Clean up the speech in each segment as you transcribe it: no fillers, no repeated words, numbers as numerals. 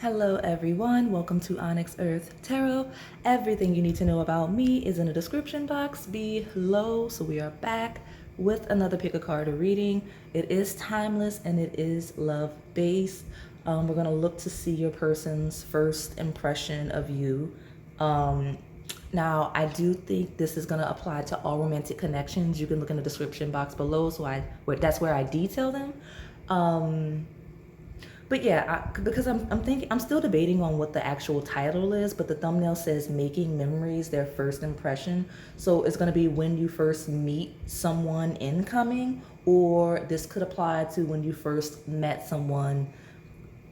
Hello everyone, welcome to Onyx Earth Tarot. Everything you need to know about me is in the description box below. So we are back with another pick a card reading. It is timeless and it is love based. We're going to look to see your person's first impression of you. Now, I do think this is going to apply to all romantic connections. You can look in the description box below. That's where I detail them. But yeah, because I'm still debating on what the actual title is, but the thumbnail says making memories their first impression. So it's going to be when you first meet someone incoming, or this could apply to when you first met someone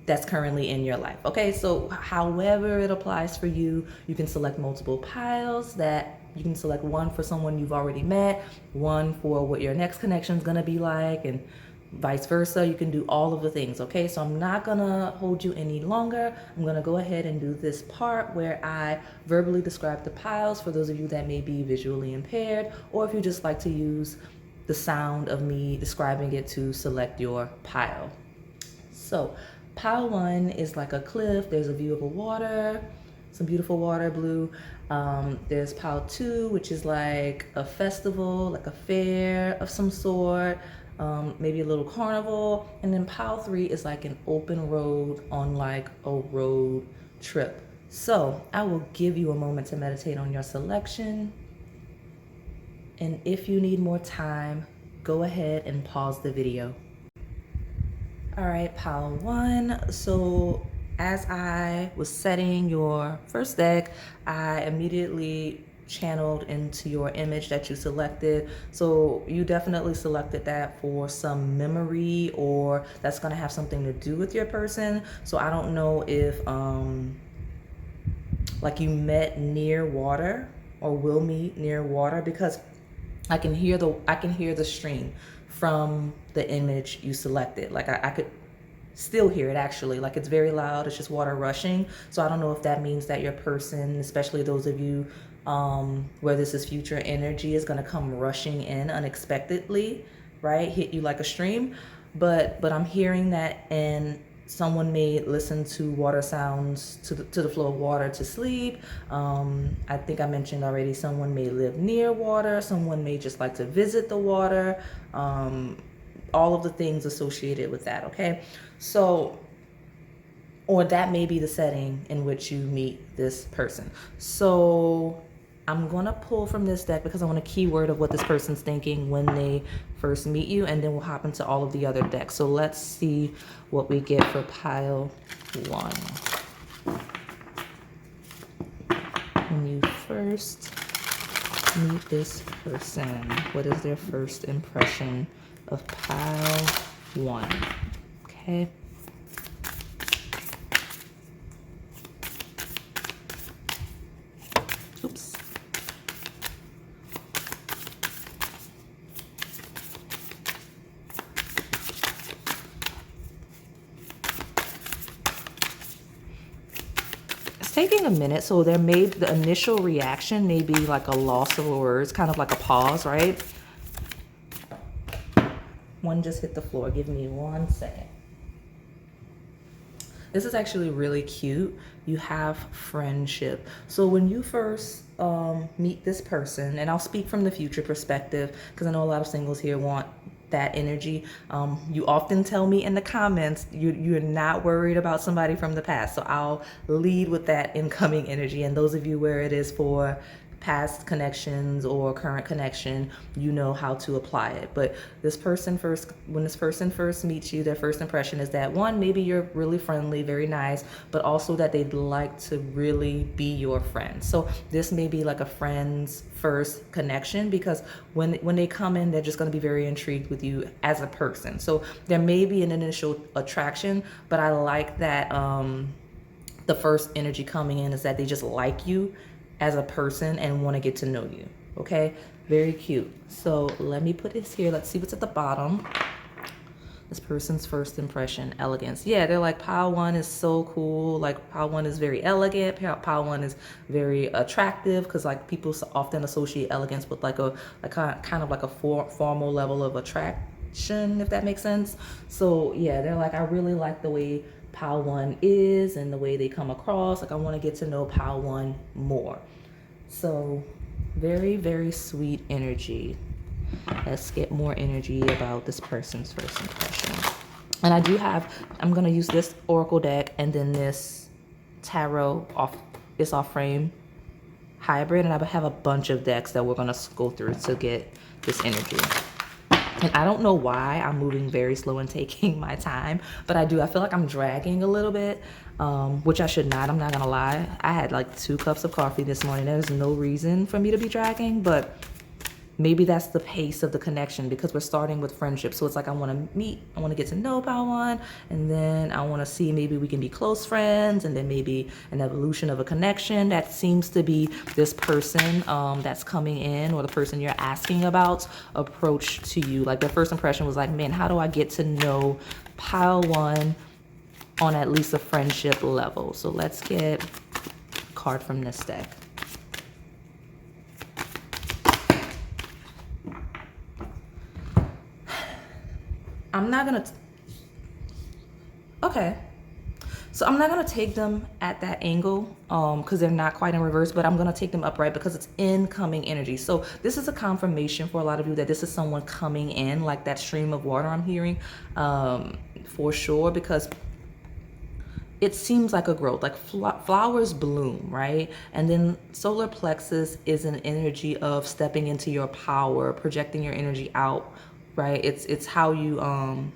that's currently in your life. Okay, so however it applies for you, you can select multiple piles. That you can select one for someone you've already met, one for what your next connection is going to be like, and vice versa. You can do all of the things. Okay, so I'm not gonna hold you any longer. I'm gonna go ahead and do this part where I verbally describe the piles for those of you that may be visually impaired, or if you just like to use the sound of me describing it to select your pile. So pile 1 is like a cliff. There's a view of a water, some beautiful water blue. There's pile 2, which is like a festival, like a fair of some sort. Maybe a little carnival. And then pile 3 is like an open road on like a road trip. So I will give you a moment to meditate on your selection. And if you need more time, go ahead and pause the video. All right, pile 1. So as I was setting your first deck, I immediately channeled into your image that you selected. So you definitely selected that for some memory, or that's going to have something to do with your person. So I don't know if like you met near water or will meet near water, because I can hear the stream from the image you selected. Like I could still hear it actually, like it's very loud. It's just water rushing. So I don't know if that means that your person, especially those of you where this is future energy, is going to come rushing in unexpectedly, right? Hit you like a stream. But I'm hearing that, and someone may listen to water sounds, to the flow of water to sleep. I think I mentioned already, someone may live near water. Someone may just like to visit the water. All of the things associated with that, okay? So, or that may be the setting in which you meet this person. So I'm going to pull from this deck because I want a keyword of what this person's thinking when they first meet you, and then we'll hop into all of the other decks. So let's see what we get for pile 1. When you first meet this person, what is their first impression of pile 1? Okay. Oops. It's taking a minute, so the initial reaction may be like a loss of words, kind of like a pause, right? One just hit the floor. Give me 1 second. This is actually really cute. You have friendship. So when you first meet this person, and I'll speak from the future perspective because I know a lot of singles here want that energy. You often tell me in the comments you're not worried about somebody from the past. So I'll lead with that incoming energy. And those of you where it is for past connections or current connection, you know how to apply it. But when this person first meets you, their first impression is that, one, maybe you're really friendly, very nice, but also that they'd like to really be your friend. So this may be like a friend's first connection, because when they come in, they're just going to be very intrigued with you as a person. So there may be an initial attraction, but I like that the first energy coming in is that they just like you as a person and want to get to know you. Okay, very cute. So let me put this here. Let's see what's at the bottom. This person's first impression, elegance. Yeah, they're like, pile 1 is so cool. Like pile 1 is very elegant. Pile 1 is very attractive, because like people often associate elegance with like a kind of like a formal level of attraction, if that makes sense. So yeah, they're like, I really like the way Pile One is and the way they come across. Like I want to get to know Pile One more. So very, very sweet energy. Let's get more energy about this person's first impression. And I'm going to use this Oracle deck and then this Tarot off frame hybrid. And I have a bunch of decks that we're going to go through to get this energy. And I don't know why I'm moving very slow and taking my time, but I feel like I'm dragging a little bit, which I should not. I'm not going to lie. I had like 2 cups of coffee this morning. There's no reason for me to be dragging, but maybe that's the pace of the connection because we're starting with friendship. So it's like I want to meet, I want to get to know Pile One, and then I want to see maybe we can be close friends, and then maybe an evolution of a connection. That seems to be this person that's coming in, or the person you're asking about approach to you. Like their first impression was like, man, how do I get to know Pile One on at least a friendship level? So let's get a card from this deck. I'm not gonna, okay. So I'm not gonna take them at that angle because they're not quite in reverse, but I'm gonna take them upright because it's incoming energy. So this is a confirmation for a lot of you that this is someone coming in, like that stream of water I'm hearing, for sure, because it seems like a growth, like flowers bloom, right? And then solar plexus is an energy of stepping into your power, projecting your energy out, right? It's how you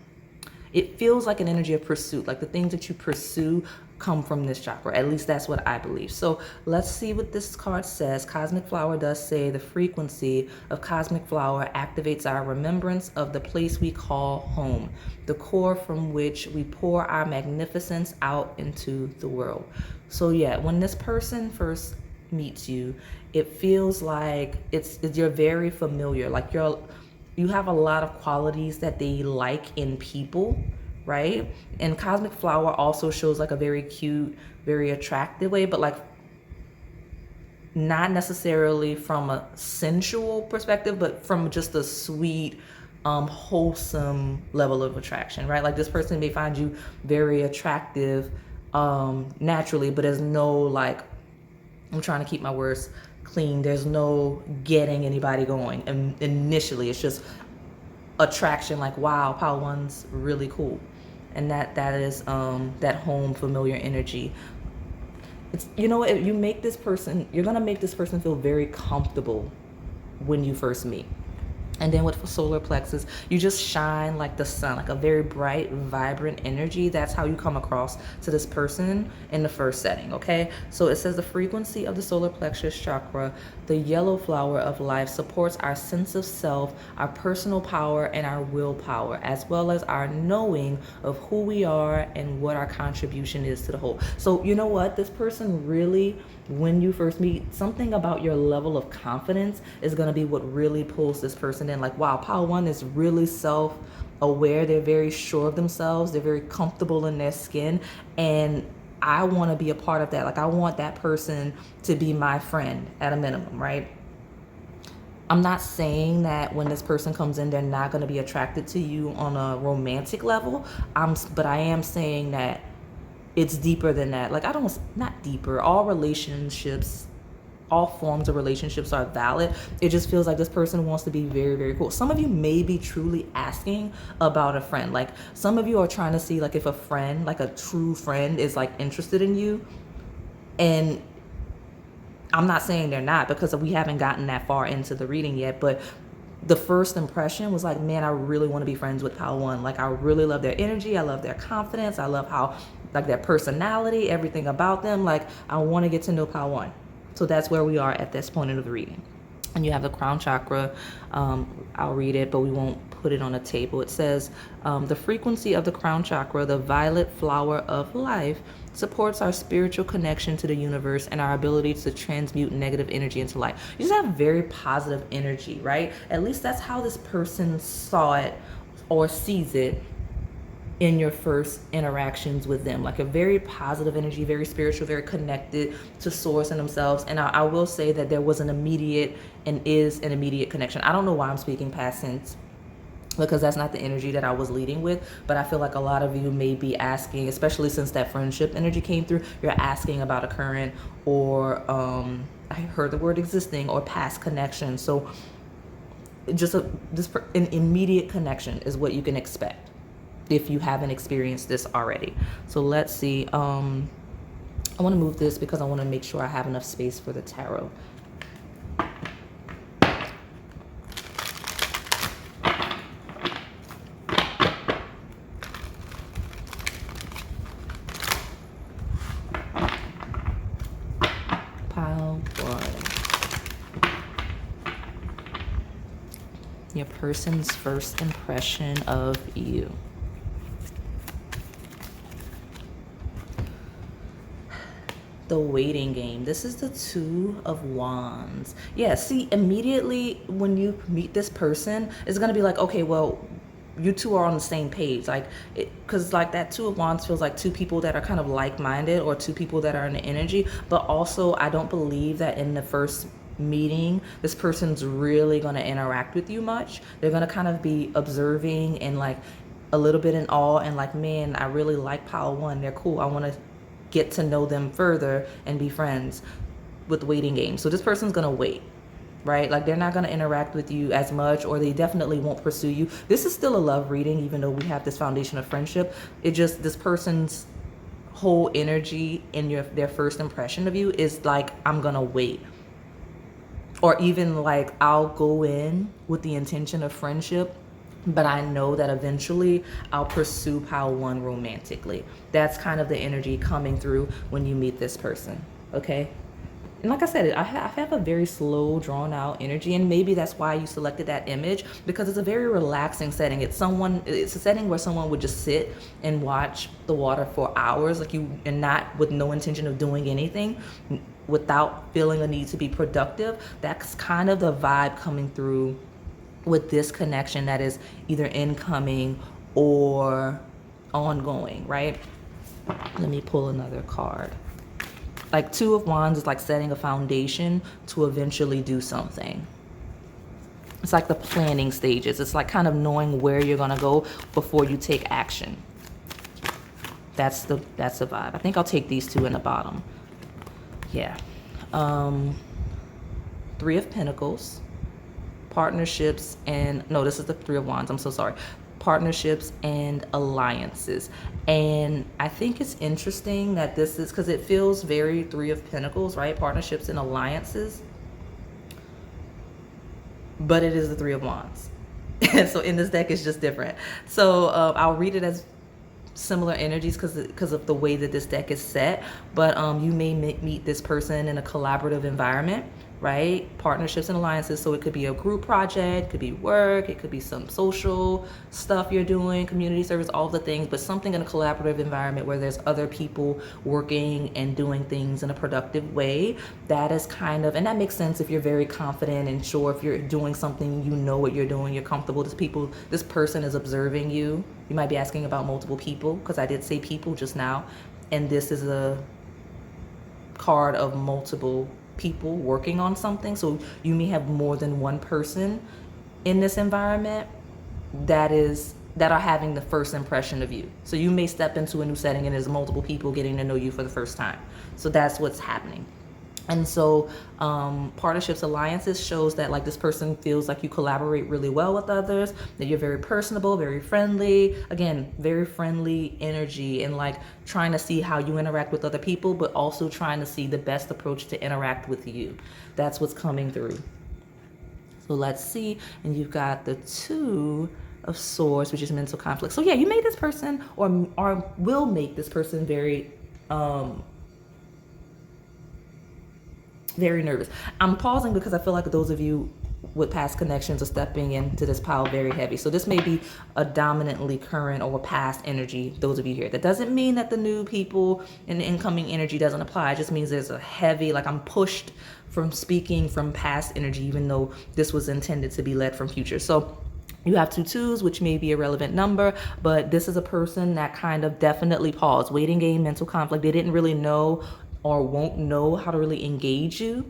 it feels like an energy of pursuit, like the things that you pursue come from this chakra. At least that's what I believe. So let's see what this card says. Cosmic flower does say the frequency of cosmic flower activates our remembrance of the place we call home, the core from which we pour our magnificence out into the world. So yeah, when this person first meets you, it feels like you're very familiar, like you have a lot of qualities that they like in people, right? And cosmic flower also shows like a very cute, very attractive way, but like not necessarily from a sensual perspective, but from just a sweet, wholesome level of attraction, right? Like this person may find you very attractive naturally, but there's no like, I'm trying to keep my words clean. There's no getting anybody going. And initially, it's just attraction. Like, wow, Pile One's really cool, and that is that home familiar energy. It's, you know, you're gonna make this person feel very comfortable when you first meet. And then with solar plexus, you just shine like the sun, like a very bright, vibrant energy. That's how you come across to this person in the first setting, okay? So it says the frequency of the solar plexus chakra, the yellow flower of life, supports our sense of self, our personal power, and our willpower, as well as our knowing of who we are and what our contribution is to the whole. So you know what? This person really, when you first meet, something about your level of confidence is going to be what really pulls this person in. Like, wow, Pile One is really self-aware. They're very sure of themselves. They're very comfortable in their skin. And I want to be a part of that. Like, I want that person to be my friend at a minimum, right? I'm not saying that when this person comes in, they're not going to be attracted to you on a romantic level. But I am saying that it's deeper than that. Like, not deeper. All relationships, all forms of relationships are valid. It just feels like this person wants to be very, very cool. Some of you may be truly asking about a friend. Like, some of you are trying to see like if a friend, like a true friend, is like interested in you. And I'm not saying they're not, because we haven't gotten that far into the reading yet, but the first impression was like, man, I really want to be friends with Pile One. Like, I really love their energy. I love their confidence. I love how, like, their personality, everything about them. Like, I want to get to know Pile One. So that's where we are at this point of the reading. And you have the crown chakra. I'll read it, but we won't put it on a table. It says, the frequency of the crown chakra, the violet flower of life, supports our spiritual connection to the universe and our ability to transmute negative energy into light. You just have very positive energy, right? At least that's how this person saw it or sees it in your first interactions with them. Like a very positive energy, very spiritual, very connected to source and themselves. And I will say that there was an immediate and is an immediate connection. I don't know why I'm speaking past tense. because that's not the energy that I was leading with. But I feel like a lot of you may be asking, especially since that friendship energy came through, you're asking about a current or I heard the word existing or past connection. So just an immediate connection is what you can expect if you haven't experienced this already. So let's see. I want to move this because I want to make sure I have enough space for the tarot. Pile one. Your person's first impression of you. The waiting game. This is the Two of Wands. Yeah, see, immediately when you meet this person, it's gonna be like, okay, well, you two are on the same page. Like, because like that Two of Wands feels like two people that are kind of like-minded, or two people that are in the energy. But also, I don't believe that in the first meeting, this person's really gonna interact with you much. They're gonna kind of be observing and like a little bit in awe and like, man, I really like pile one. They're cool. I want to get to know them further and be friends with the waiting game. So this person's gonna wait, right? Like, they're not gonna interact with you as much, or they definitely won't pursue you. This is still a love reading, even though we have this foundation of friendship. It just, this person's whole energy in their first impression of you is like, I'm gonna wait. Or even like, I'll go in with the intention of friendship, but I know that eventually I'll pursue pile one romantically. That's kind of the energy coming through when you meet this person, okay? And like I said, I have a very slow, drawn out energy, and maybe that's why you selected that image, because it's a very relaxing setting. It's a setting where someone would just sit and watch the water for hours, like you, and not with no intention of doing anything, without feeling a need to be productive. That's kind of the vibe coming through with this connection that is either incoming or ongoing, right? Let me pull another card. Like, Two of Wands is like setting a foundation to eventually do something. It's like the planning stages. It's like kind of knowing where you're gonna go before you take action. That's the vibe. I think I'll take these two in the bottom. Yeah. Three of Pentacles. Partnerships and, no, this is the Three of Wands, I'm so sorry. Partnerships and alliances. And I think it's interesting that this is, because it feels very Three of Pentacles, right? Partnerships and alliances. But it is the Three of Wands. And so in this deck, it's just different. So I'll read it as similar energies because of the way that this deck is set. But you may meet this person in a collaborative environment, right? Partnerships and alliances. So it could be a group project, it could be work, it could be some social stuff you're doing, community service, all the things, but something in a collaborative environment where there's other people working and doing things in a productive way. That is kind of, and that makes sense if you're very confident and sure if you're doing something, you know what you're doing, you're comfortable. This person is observing you. You might be asking about multiple people, because I did say people just now, and this is a card of multiple people working on something. So you may have more than one person in this environment that are having the first impression of you. So you may step into a new setting and there's multiple people getting to know you for the first time. So that's what's happening. And so partnerships, alliances shows that like this person feels like you collaborate really well with others, that you're very personable, very friendly. Again, very friendly energy, and like trying to see how you interact with other people, but also trying to see the best approach to interact with you. That's what's coming through. So let's see. And you've got the Two of Swords, which is mental conflict. So yeah, you made this person or will make this person very nervous. I'm pausing because I feel like those of you with past connections are stepping into this pile very heavy. So this may be a dominantly current or past energy, those of you here. That doesn't mean that the new people and the incoming energy doesn't apply. It just means there's a heavy, like I'm pushed from speaking from past energy, even though this was intended to be led from future. So you have two twos, which may be a relevant number, but this is a person that kind of definitely paused. Waiting game, mental conflict. They didn't really know or won't know how to really engage you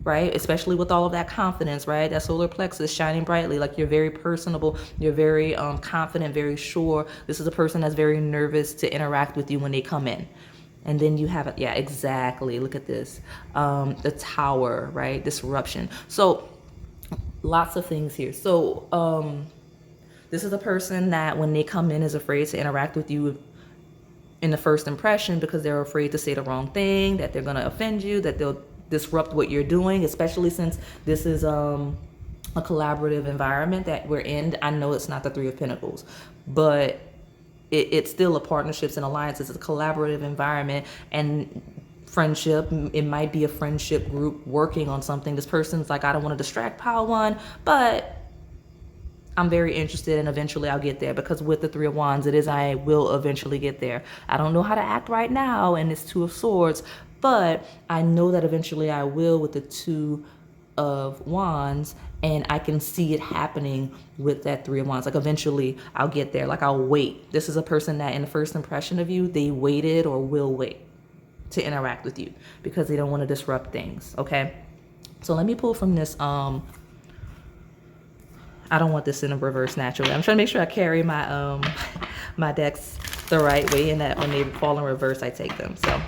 right? Especially with all of that confidence, right? That solar plexus shining brightly, like you're very personable, you're very confident, very sure. This is a person that's very nervous to interact with you when they come in. And then you have it, yeah, exactly. Look at this, the tower, right? Disruption. So lots of things here. So this is a person that when they come in is afraid to interact with you in the first impression because they're afraid to say the wrong thing, that they're going to offend you, that they'll disrupt what you're doing, especially since this is a collaborative environment that we're in. I know it's not the Three of Pentacles, but it's still a partnerships and alliances. It's a collaborative environment and friendship. It might be a friendship group working on something. This person's like, I don't want to distract Pile One, but I'm very interested and eventually I'll get there, because with the Three of Wands, it is I will eventually get there. I don't know how to act right now and it's Two of Swords, but I know that eventually I will with the Two of Wands, and I can see it happening with that Three of Wands. Like eventually I'll get there. Like I'll wait. This is a person that in the first impression of you, they waited or will wait to interact with you because they don't want to disrupt things. Okay. So let me pull from this. I don't want this in a reverse naturally. I'm trying to make sure I carry my my decks the right way, and that when they fall in reverse, I take them. So,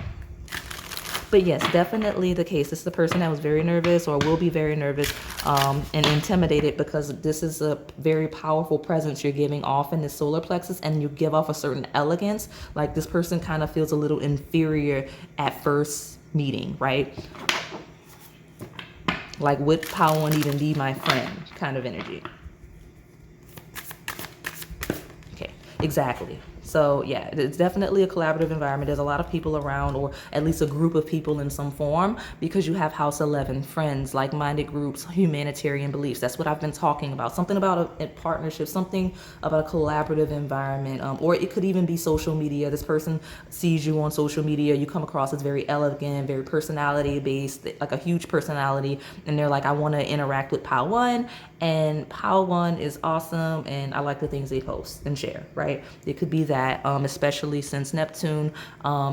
but yes, definitely the case. This is the person that was very nervous or will be very nervous and intimidated, because this is a very powerful presence you're giving off in this solar plexus, and you give off a certain elegance. Like this person kind of feels a little inferior at first meeting, right? Like, would Pile One even be my friend kind of energy. Exactly. So yeah, it's definitely a collaborative environment. There's a lot of people around, or at least a group of people in some form, because you have House 11, friends, like-minded groups, humanitarian beliefs. That's what I've been talking about. Something about a partnership, something about a collaborative environment, or it could even be social media. This person sees you on social media. You come across as very elegant, very personality-based, like a huge personality, and they're like, I want to interact with Pile One, and Pile One is awesome, and I like the things they post and share, right? It could be that. Especially since Neptune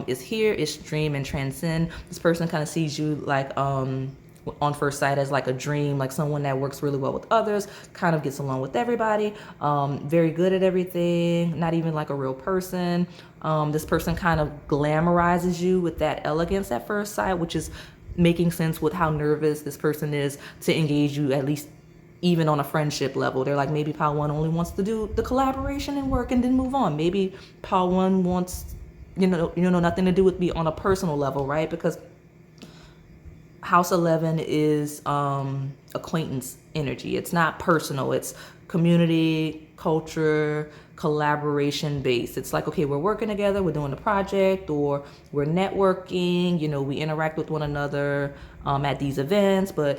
is here, is dream and transcend. This person kind of sees you like on first sight as like a dream, like someone that works really well with others, kind of gets along with everybody, very good at everything, not even like a real person. This person kind of glamorizes you with that elegance at first sight, which is making sense with how nervous this person is to engage you, at least even on a friendship level. They're like, maybe Pile One only wants to do the collaboration and work and then move on. Maybe Pile One wants, nothing to do with me on a personal level, right? Because House 11 is acquaintance energy. It's not personal. It's community, culture, collaboration based. It's like, okay, we're working together, we're doing a project, or we're networking, we interact with one another at these events, but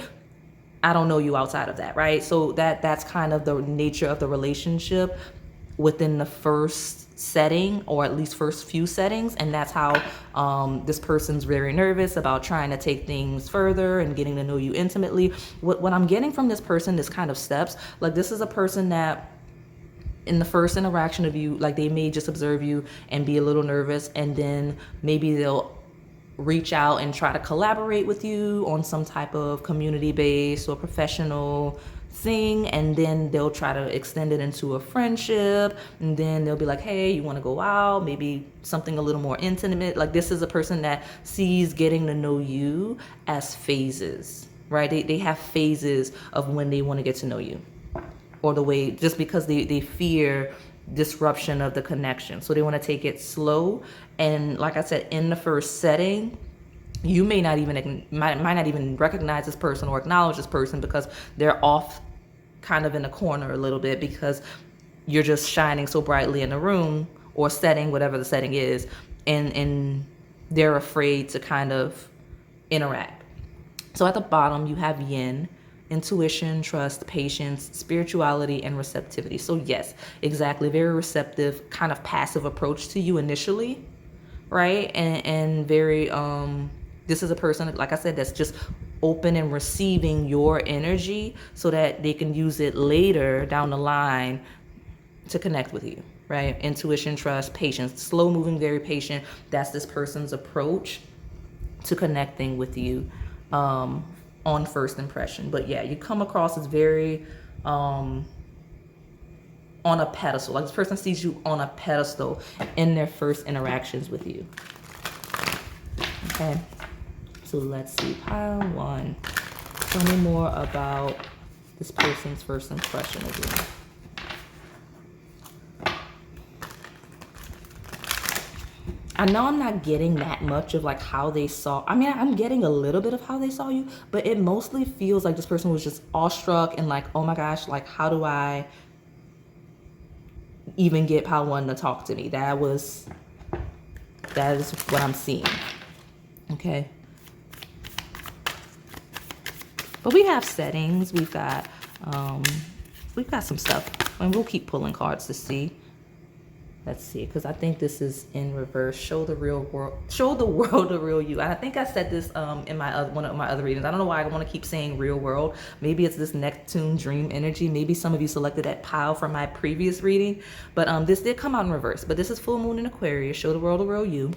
I don't know you outside of that, right? So that's kind of the nature of the relationship within the first setting, or at least first few settings. And that's how this person's very nervous about trying to take things further and getting to know you intimately. What I'm getting from this person is kind of steps. Like this is a person that in the first interaction of you, like they may just observe you and be a little nervous, and then maybe they'll reach out and try to collaborate with you on some type of community-based or professional thing, and then they'll try to extend it into a friendship, and then they'll be like, hey, you want to go out, maybe something a little more intimate. Like this is a person that sees getting to know you as phases, right? They have phases of when they want to get to know you, or the way, just because they fear disruption of the connection. So they want to take it slow. And like I said, in the first setting, you might not even recognize this person or acknowledge this person, because they're off kind of in the corner a little bit, because you're just shining so brightly in the room or setting, whatever the setting is, and they're afraid to kind of interact. So at the bottom, you have yin, intuition, trust, patience, spirituality, and receptivity. So yes, exactly. Very receptive, kind of passive approach to you initially, right? And very, this is a person, like I said, that's just open and receiving your energy so that they can use it later down the line to connect with you, right? Intuition, trust, patience, slow moving, very patient. That's this person's approach to connecting with you. on first impression. But yeah, you come across as very on a pedestal. Like this person sees you on a pedestal in their first interactions with you. Okay, so let's see. Pile one. Tell me more about this person's first impression of you. I know I'm not getting that much of like how they saw. I mean, I'm getting a little bit of how they saw you, but it mostly feels like this person was just awestruck and like, oh my gosh, like how do I even get pile one to talk to me? That is what I'm seeing. Okay. But we have settings. We've got some stuff, and we'll keep pulling cards to see. Let's see, because I think this is in reverse. Show the world the real you. And I think I said this in one of my other readings. I don't know why I want to keep saying real world. Maybe it's this Neptune dream energy. Maybe some of you selected that pile from my previous reading. But this did come out in reverse. But this is full moon in Aquarius. Show the world the real you.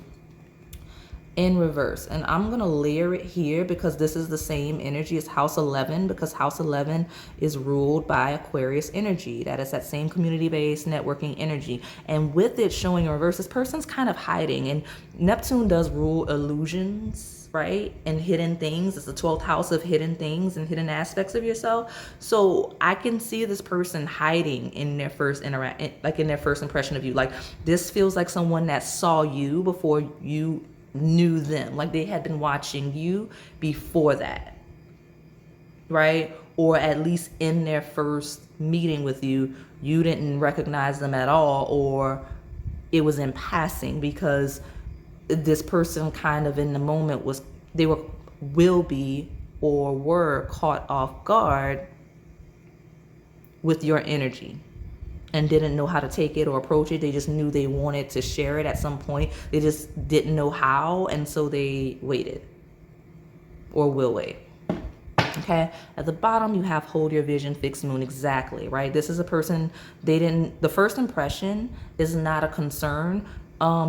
In reverse, and I'm gonna layer it here because this is the same energy as house 11, because house 11 is ruled by Aquarius energy. That is that same community-based networking energy, and with it showing in reverse, this person's kind of hiding. And Neptune does rule illusions, right, and hidden things. It's the 12th house of hidden things and hidden aspects of yourself. So I can see this person hiding in their first in their first impression of you. Like this feels like someone that saw you before you knew them, like they had been watching you before that, right? Or at least in their first meeting with you, you didn't recognize them at all, or it was in passing, because this person kind of in the moment will be or were caught off guard with your energy and didn't know how to take it or approach it. They just knew they wanted to share it at some point. They just didn't know how, and so they waited or will wait. Okay, at the bottom you have hold your vision, fixed moon. Exactly, right? This is a person, the first impression is not a concern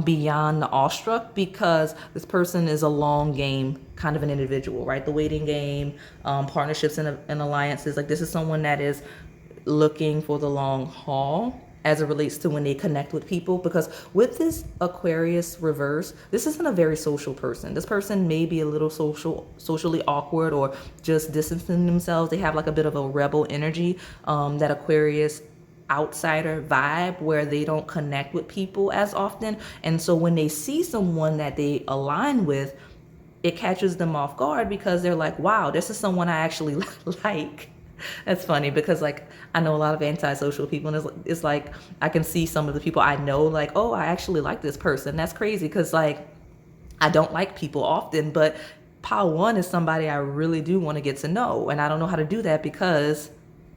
beyond the awestruck, because this person is a long game kind of an individual, right? The waiting game, partnerships and alliances. Like this is someone that is looking for the long haul as it relates to when they connect with people, because with this Aquarius reverse, this isn't a very social person. This person may be a little socially awkward or just distancing themselves. They have like a bit of a rebel energy, that Aquarius outsider vibe, where they don't connect with people as often. And so when they see someone that they align with, it catches them off guard, because they're like, wow, this is someone I actually like. That's funny, because like I know a lot of antisocial people, and it's like I can see some of the people I know like, oh, I actually like this person. That's crazy, because like I don't like people often, but pile one is somebody I really do want to get to know, and I don't know how to do that because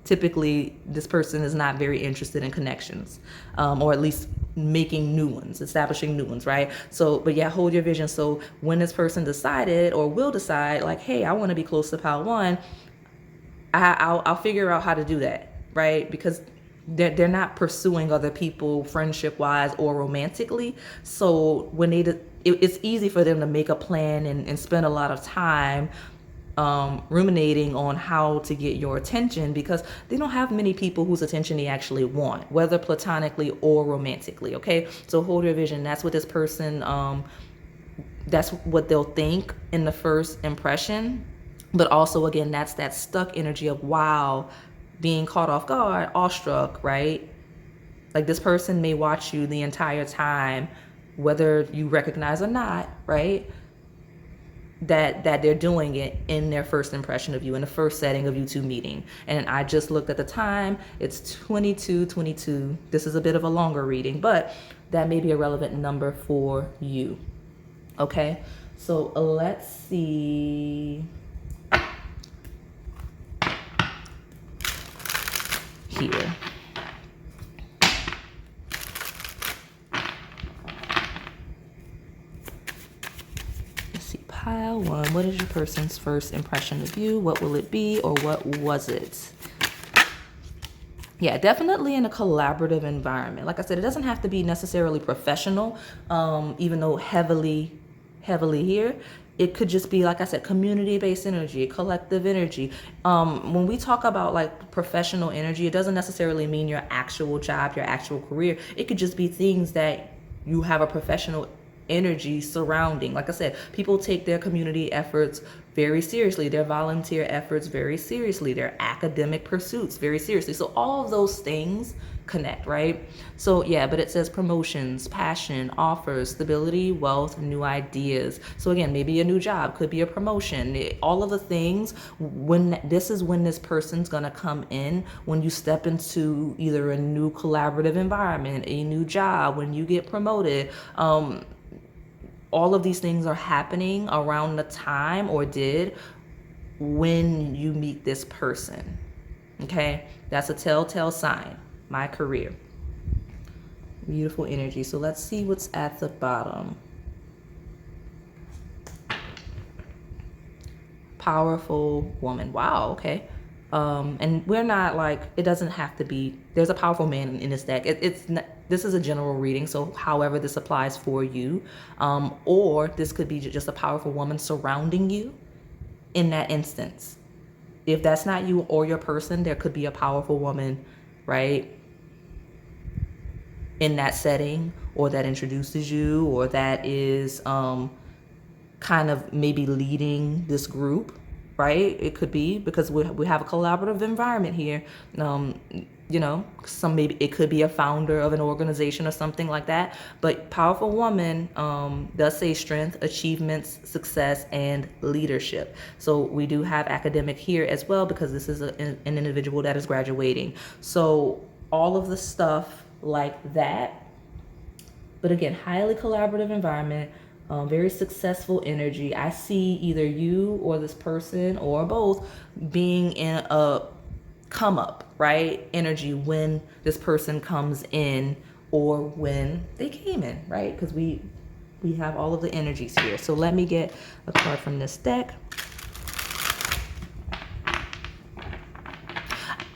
typically this person is not very interested in connections, or at least making new ones, establishing new ones, right? So, but yeah, hold your vision. So when this person decided or will decide like, hey, I want to be close to pile one, I'll figure out how to do that, right? Because they're not pursuing other people friendship wise or romantically. So when it's easy for them to make a plan and spend a lot of time ruminating on how to get your attention, because they don't have many people whose attention they actually want, whether platonically or romantically. Okay, so hold your vision. That's what this person, that's what they'll think in the first impression. But also, again, that's that stuck energy of, wow, being caught off guard, awestruck, right? Like this person may watch you the entire time, whether you recognize or not, right? That they're doing it in their first impression of you, in the first setting of you two meeting. And I just looked at the time, it's 22:22. This is a bit of a longer reading, but that may be a relevant number for you. Okay, so let's see. Here. Let's see, pile one. What is your person's first impression of you? What will it be, or what was it? Yeah, definitely in a collaborative environment. Like I said, it doesn't have to be necessarily professional, even though heavily here. It could just be, like I said, community-based energy, collective energy. When we talk about like professional energy, it doesn't necessarily mean your actual job, your actual career. It could just be things that you have a professional energy surrounding. Like I said, people take their community efforts very seriously, their volunteer efforts very seriously, their academic pursuits very seriously. So all of those things connect, right? So yeah, but it says promotions, passion, offers, stability, wealth, new ideas. So again, maybe a new job, could be a promotion. All of the things, when this is when this person's gonna come in, when you step into either a new collaborative environment, a new job, when you get promoted. All of these things are happening around the time, or did, when you meet this person. Okay, that's a telltale sign. My career. Beautiful energy. So let's see what's at the bottom. Powerful woman. Wow, okay. And we're not like, it doesn't have to be, there's a powerful man in this deck. It's not, this is a general reading, so however this applies for you, or this could be just a powerful woman surrounding you in that instance. If that's not you or your person, there could be a powerful woman, right, in that setting, or that introduces you, or that is kind of maybe leading this group, right? It could be, because we have a collaborative environment here. You know, maybe it could be a founder of an organization or something like that. But powerful woman does say strength, achievements, success, and leadership. So we do have academic here as well, because this is an individual that is graduating. So all of the stuff like that. But again, highly collaborative environment, very successful energy. I see either you or this person or both being in a come up, right, energy when this person comes in, or when they came in, right? Because we have all of the energies here. So let me get a card from this deck.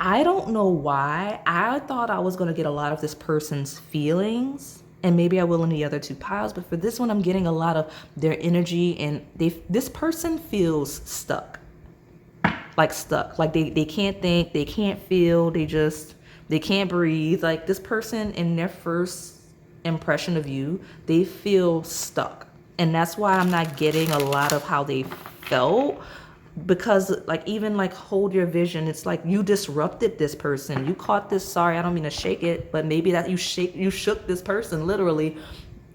I don't know why. I thought I was going to get a lot of this person's feelings, and maybe I will in the other two piles, but for this one, I'm getting a lot of their energy, and this person feels stuck. Like stuck. Like they can't think, they can't feel, they can't breathe. Like this person, in their first impression of you, they feel stuck. And that's why I'm not getting a lot of how they felt. Because like, even like hold your vision, it's like you disrupted this person. You caught this, sorry, I don't mean to shake it, but maybe that you shook this person literally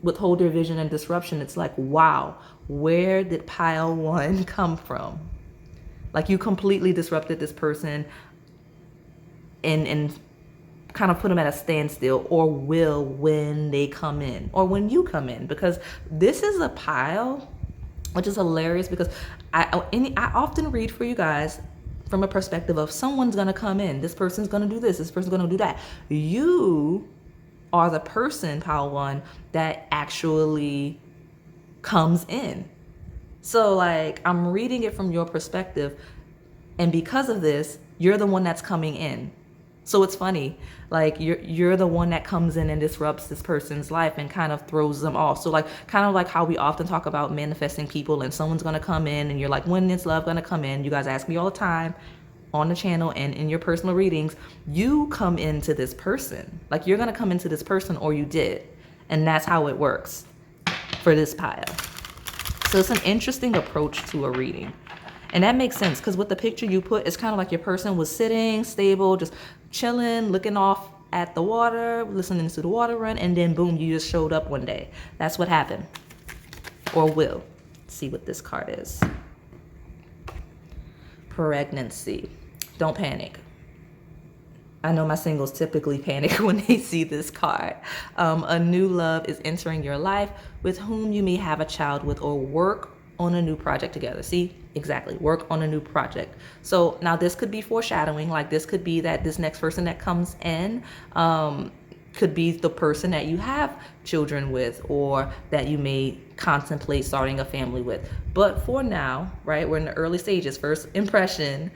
with hold your vision and disruption. It's like, wow, where did pile one come from? Like you completely disrupted this person and kind of put them at a standstill, or will when they come in, or when you come in, because this is a pile, which is hilarious, because I often read for you guys from a perspective of someone's going to come in, this person's going to do this person's going to do that. You are the person, pile one, that actually comes in. So like, I'm reading it from your perspective, and because of this, you're the one that's coming in. So it's funny, like you're the one that comes in and disrupts this person's life and kind of throws them off. So like, kind of like how we often talk about manifesting people, and someone's gonna come in and you're like, when is love gonna come in? You guys ask me all the time on the channel and in your personal readings, you come into this person. Like you're gonna come into this person, or you did. And that's how it works for this pile. So it's an interesting approach to a reading. And that makes sense, because with the picture you put, it's kind of like your person was sitting stable, just chilling, looking off at the water, listening to the water run, and then boom, you just showed up one day. That's what happened. Or will. Let's see what this card is. Pregnancy. Don't panic. I know my singles typically panic when they see this card. A new love is entering your life, with whom you may have a child with, or work on a new project together. See, exactly, work on a new project. So now this could be foreshadowing, like this could be that this next person that comes in could be the person that you have children with, or that you may contemplate starting a family with. But for now, right, we're in the early stages, first impression,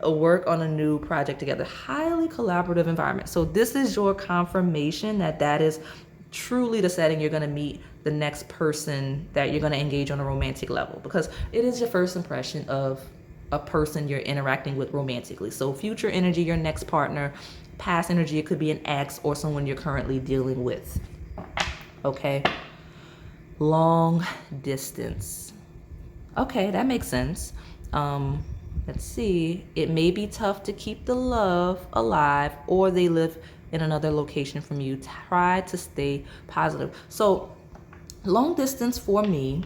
work on a new project together, highly collaborative environment. So this is your confirmation that that is truly the setting you're going to meet the next person that you're going to engage on a romantic level, because it is your first impression of a person you're interacting with romantically. So future energy, your next partner; past energy, it could be an ex or someone you're currently dealing with. Okay. Long distance. Okay, that makes sense. Let's see. It may be tough to keep the love alive, or they live in another location from you. Try to stay positive. So, long distance for me,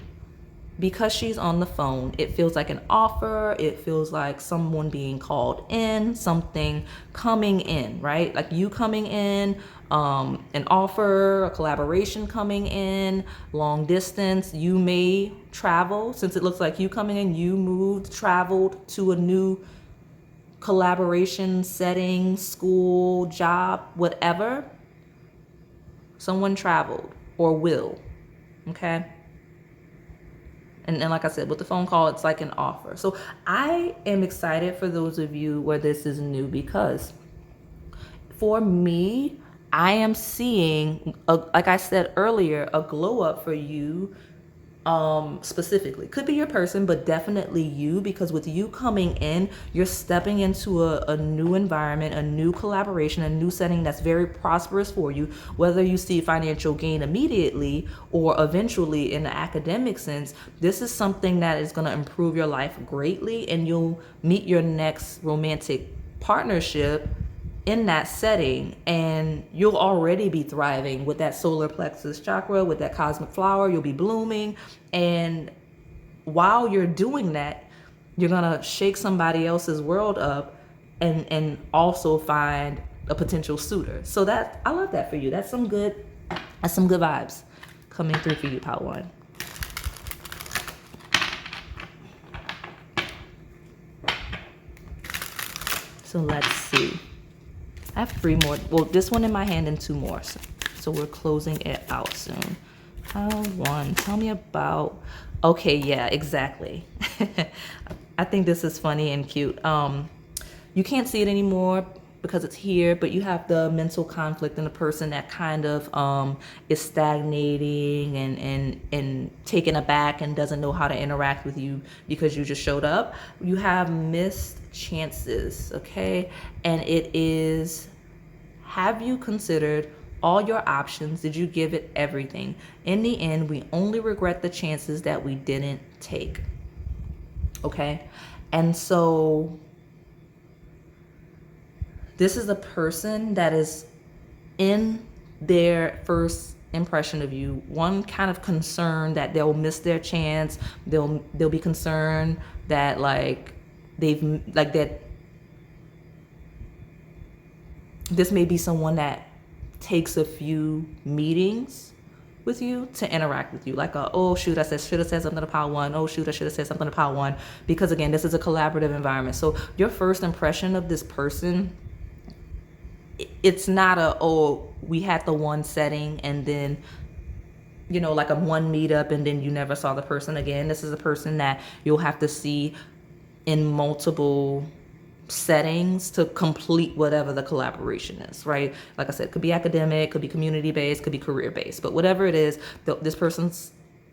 because she's on the phone, it feels like an offer. It feels like someone being called in, something coming in, right? Like you coming in, an offer, a collaboration coming in. Long distance, you may travel. Since it looks like you coming in, you moved, traveled to a new collaboration setting, school, job, whatever. Someone traveled or will, okay? And like I said, with the phone call, it's like an offer. So I am excited for those of you where this is new, because for me, I am seeing, like I said earlier, a glow up for you specifically. Could be your person, but definitely you, because with you coming in, you're stepping into a new environment, a new collaboration, a new setting that's very prosperous for you. Whether you see financial gain immediately or eventually in the academic sense, this is something that is going to improve your life greatly, and you'll meet your next romantic partnership in that setting, and you'll already be thriving with that solar plexus chakra, with that cosmic flower. You'll be blooming, and while you're doing that, you're gonna shake somebody else's world up, and also find a potential suitor. So that, I love that for you. That's some good vibes coming through for you, Part 1. So let's see. I have 3 more. Well, this one in my hand and 2 more. So we're closing it out soon. Pile 1. Tell me about. Okay, yeah, exactly. I think this is funny and cute. You can't see it anymore because it's here, but you have the mental conflict in the person that kind of is stagnating and taken aback and doesn't know how to interact with you because you just showed up. You have missed chances, okay? And it is, have you considered all your options? Did you give it everything? In the end, we only regret the chances that we didn't take, okay? And so this is a person that is in their first impression of you, one kind of concern that they'll miss their chance. They'll be concerned that that this may be someone that takes a few meetings with you to interact with you. Like, oh shoot, I should have said something to Pile 1. Oh shoot, I should have said something to Pile 1. Because again, this is a collaborative environment. So your first impression of this person, it's not we had the one setting and then, like a one meetup and then you never saw the person again. This is a person that you'll have to see in multiple settings to complete whatever the collaboration is, right? Like I said, it could be academic, could be community-based, could be career-based, but whatever it is, this person's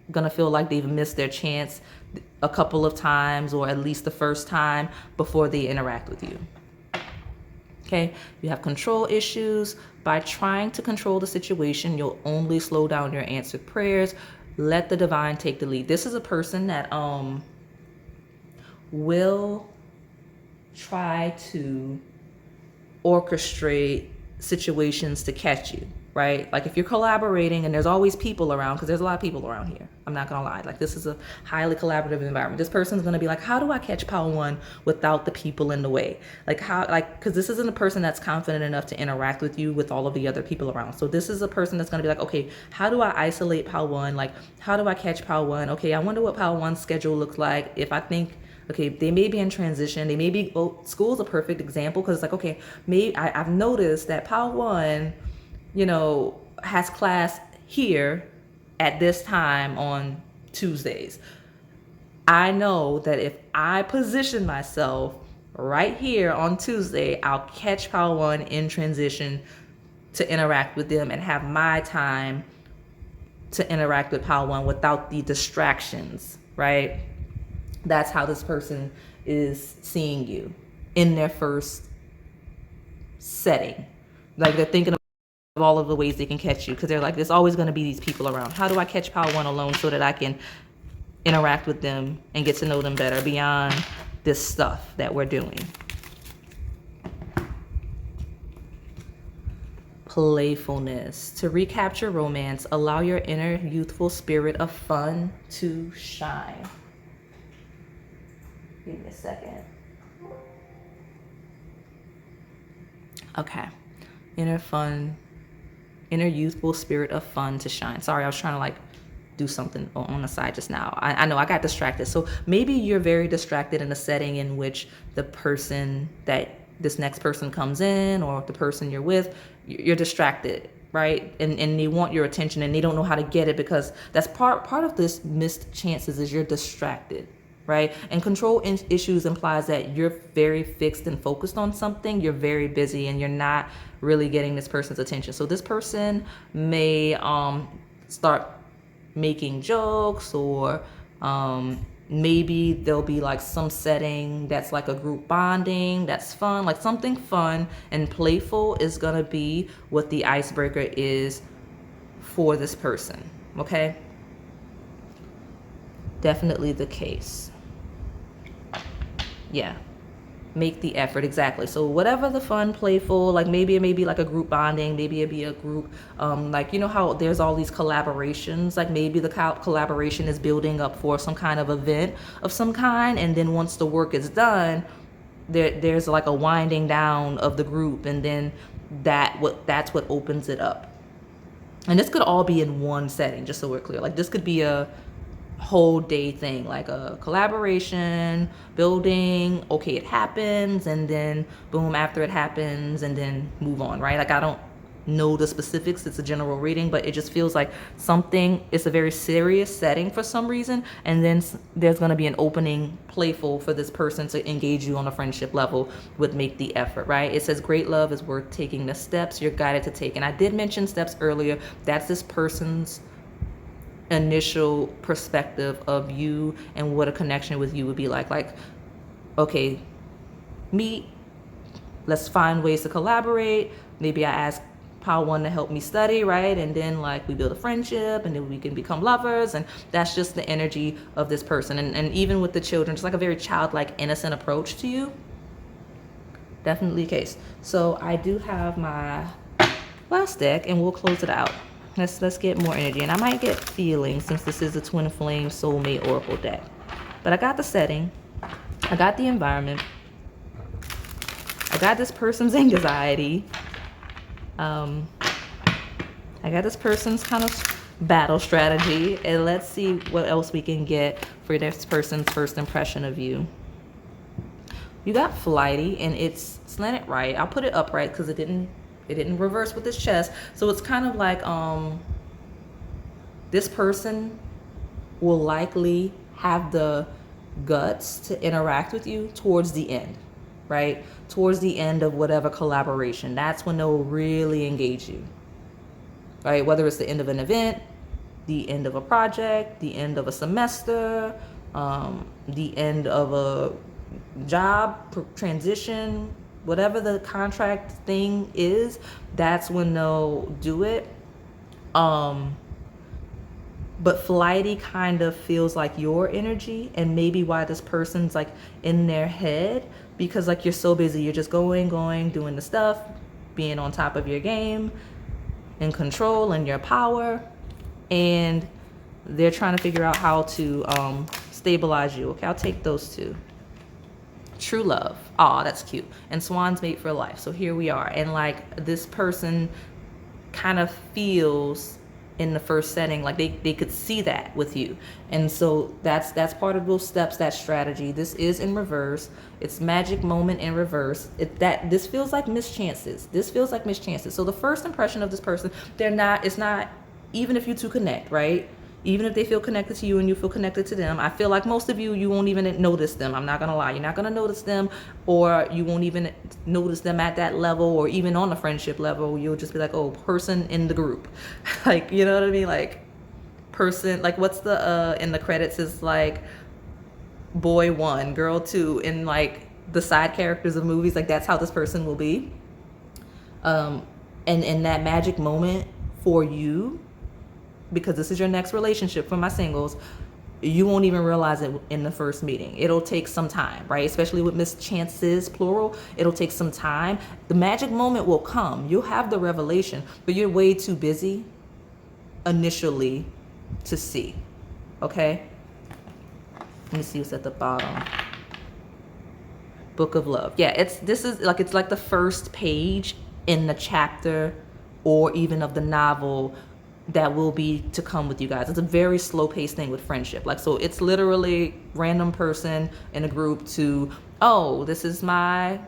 gonna feel like they've missed their chance a couple of times, or at least the first time before they interact with you. Okay, you have control issues. By trying to control the situation, you'll only slow down your answered prayers. Let the divine take the lead. This is a person that will try to orchestrate situations to catch you, right? Like if you're collaborating and there's always people around, because there's a lot of people around here, I'm not gonna lie, like this is a highly collaborative environment. This person's gonna be like, how do I catch Pile 1 without the people in the way? Because this isn't a person that's confident enough to interact with you with all of the other people around. So this is a person that's gonna be like, okay, how do I isolate Pile 1? Like, how do I catch Pile 1? Okay, I wonder what Pile 1's schedule looks like. If I think, okay, they may be in transition. They may be, school's a perfect example, because it's like, okay, maybe I've noticed that Pile 1, has class here at this time on Tuesdays. I know that if I position myself right here on Tuesday, I'll catch Pile 1 in transition to interact with them and have my time to interact with pile one without the distractions, right? That's how this person is seeing you in their first setting. Like, they're thinking of all of the ways they can catch you, because they're like, there's always going to be these people around. How do I catch pile one alone so that I can interact with them and get to know them better beyond this stuff that we're doing? Playfulness. To recapture romance, allow your inner youthful spirit of fun to shine. Give me a second. Okay. Inner youthful spirit of fun to shine. Sorry, I was trying to like do something on the side just now. I know I got distracted. So maybe you're very distracted in a setting in which the person that this next person comes in, or the person you're with, you're distracted, right? And they want your attention and they don't know how to get it, because that's part of this missed chances is you're distracted, right? And control issues implies that you're very fixed and focused on something. You're very busy and you're not really getting this person's attention. So this person may start making jokes, or maybe there'll be like some setting that's like a group bonding that's fun, like something fun and playful is gonna be what the icebreaker is for this person. Okay, definitely the case. Yeah, make the effort. Exactly. So whatever the fun, playful, like maybe it may be like a group bonding, maybe it be a group like, you know how there's all these collaborations, like maybe the collaboration is building up for some kind of event of some kind, and then once the work is done, there's like a winding down of the group, and then that's what opens it up. And this could all be in one setting, just so we're clear. Like this could be a whole day thing, like a collaboration, building, okay, it happens, and then boom, after it happens, and then move on, right? Like I don't know the specifics, it's a general reading, but it just feels like it's a very serious setting for some reason, and then there's going to be an opening, playful, for this person to engage you on a friendship level with make the effort, right? It says great love is worth taking the steps you're guided to take. And I did mention steps earlier. That's this person's initial perspective of you and what a connection with you would be like, okay, meet, let's find ways to collaborate. Maybe I ask pile one to help me study, right? And then like we build a friendship, and then we can become lovers. And that's just the energy of this person. And even with the children, just like a very childlike, innocent approach to you. Definitely the case. So I do have my last deck, and we'll close it out. Let's get more energy, and I might get feelings since this is a twin flame soulmate oracle deck. But I got the setting, I got the environment, I got this person's anxiety, I got this person's kind of battle strategy, and let's see what else we can get for this person's first impression of you. You got flighty, and it's slanted right. I'll put it upright because it didn't reverse with this chest. So it's kind of like this person will likely have the guts to interact with you towards the end, right? Towards the end of whatever collaboration. That's when they'll really engage you, right? Whether it's the end of an event, the end of a project, the end of a semester, the end of a job transition, whatever the contract thing is, that's when they'll do it. But flighty kind of feels like your energy, and maybe why this person's like in their head, because like you're so busy, you're just going, doing the stuff, being on top of your game, in control and your power, and they're trying to figure out how to stabilize you. Okay, I'll take those two. True love. Oh, that's cute. And swan's mate for life. So here we are. And like this person kind of feels in the first setting like they could see that with you. And so that's part of those steps, that strategy. This is in reverse. It's magic moment in reverse. This feels like mischances. This feels like mischances. So the first impression of this person, it's not, even if you two connect, right? even if they feel connected to you and you feel connected to them. I feel like most of you, you won't even notice them. I'm not gonna lie, you're not gonna notice them, or you won't even notice them at that level, or even on the friendship level. You'll just be like, oh, person in the group. Like, you know what I mean? Like, person, like, what's the in the credits is like boy one, girl two, in like the side characters of movies. Like, that's how this person will be. And in that magic moment for you, because this is your next relationship for my singles, you won't even realize it in the first meeting. It'll take some time, right? Especially with mischances, plural, it'll take some time. The magic moment will come. You'll have the revelation, but you're way too busy initially to see, okay? Let me see what's at the bottom. Book of Love. Yeah, it's like the first page in the chapter or even of the novel that will be to come with you guys. It's a very slow paced thing with friendship. Like, so it's literally random person in a group to, oh, this is my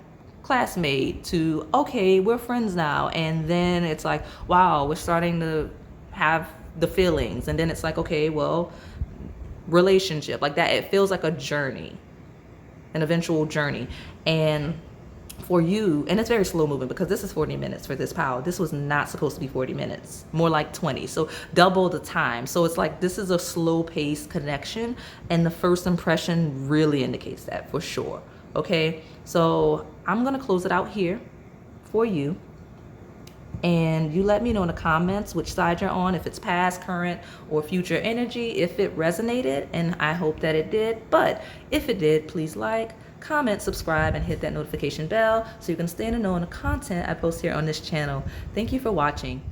classmate, to, okay, we're friends now. And then it's like, wow, we're starting to have the feelings. And then it's like, okay, well, relationship, like that. It feels like a journey, an eventual journey. And for you, and it's very slow moving because this is 40 minutes for this pile. This was not supposed to be 40 minutes, more like 20. So double the time. So it's like, this is a slow paced connection. And the first impression really indicates that for sure. Okay. So I'm going to close it out here for you. And you let me know in the comments which side you're on, if it's past, current, or future energy, if it resonated, and I hope that it did. But if it did, please like, comment, subscribe, and hit that notification bell so you can stay in the know on the content I post here on this channel. Thank you for watching.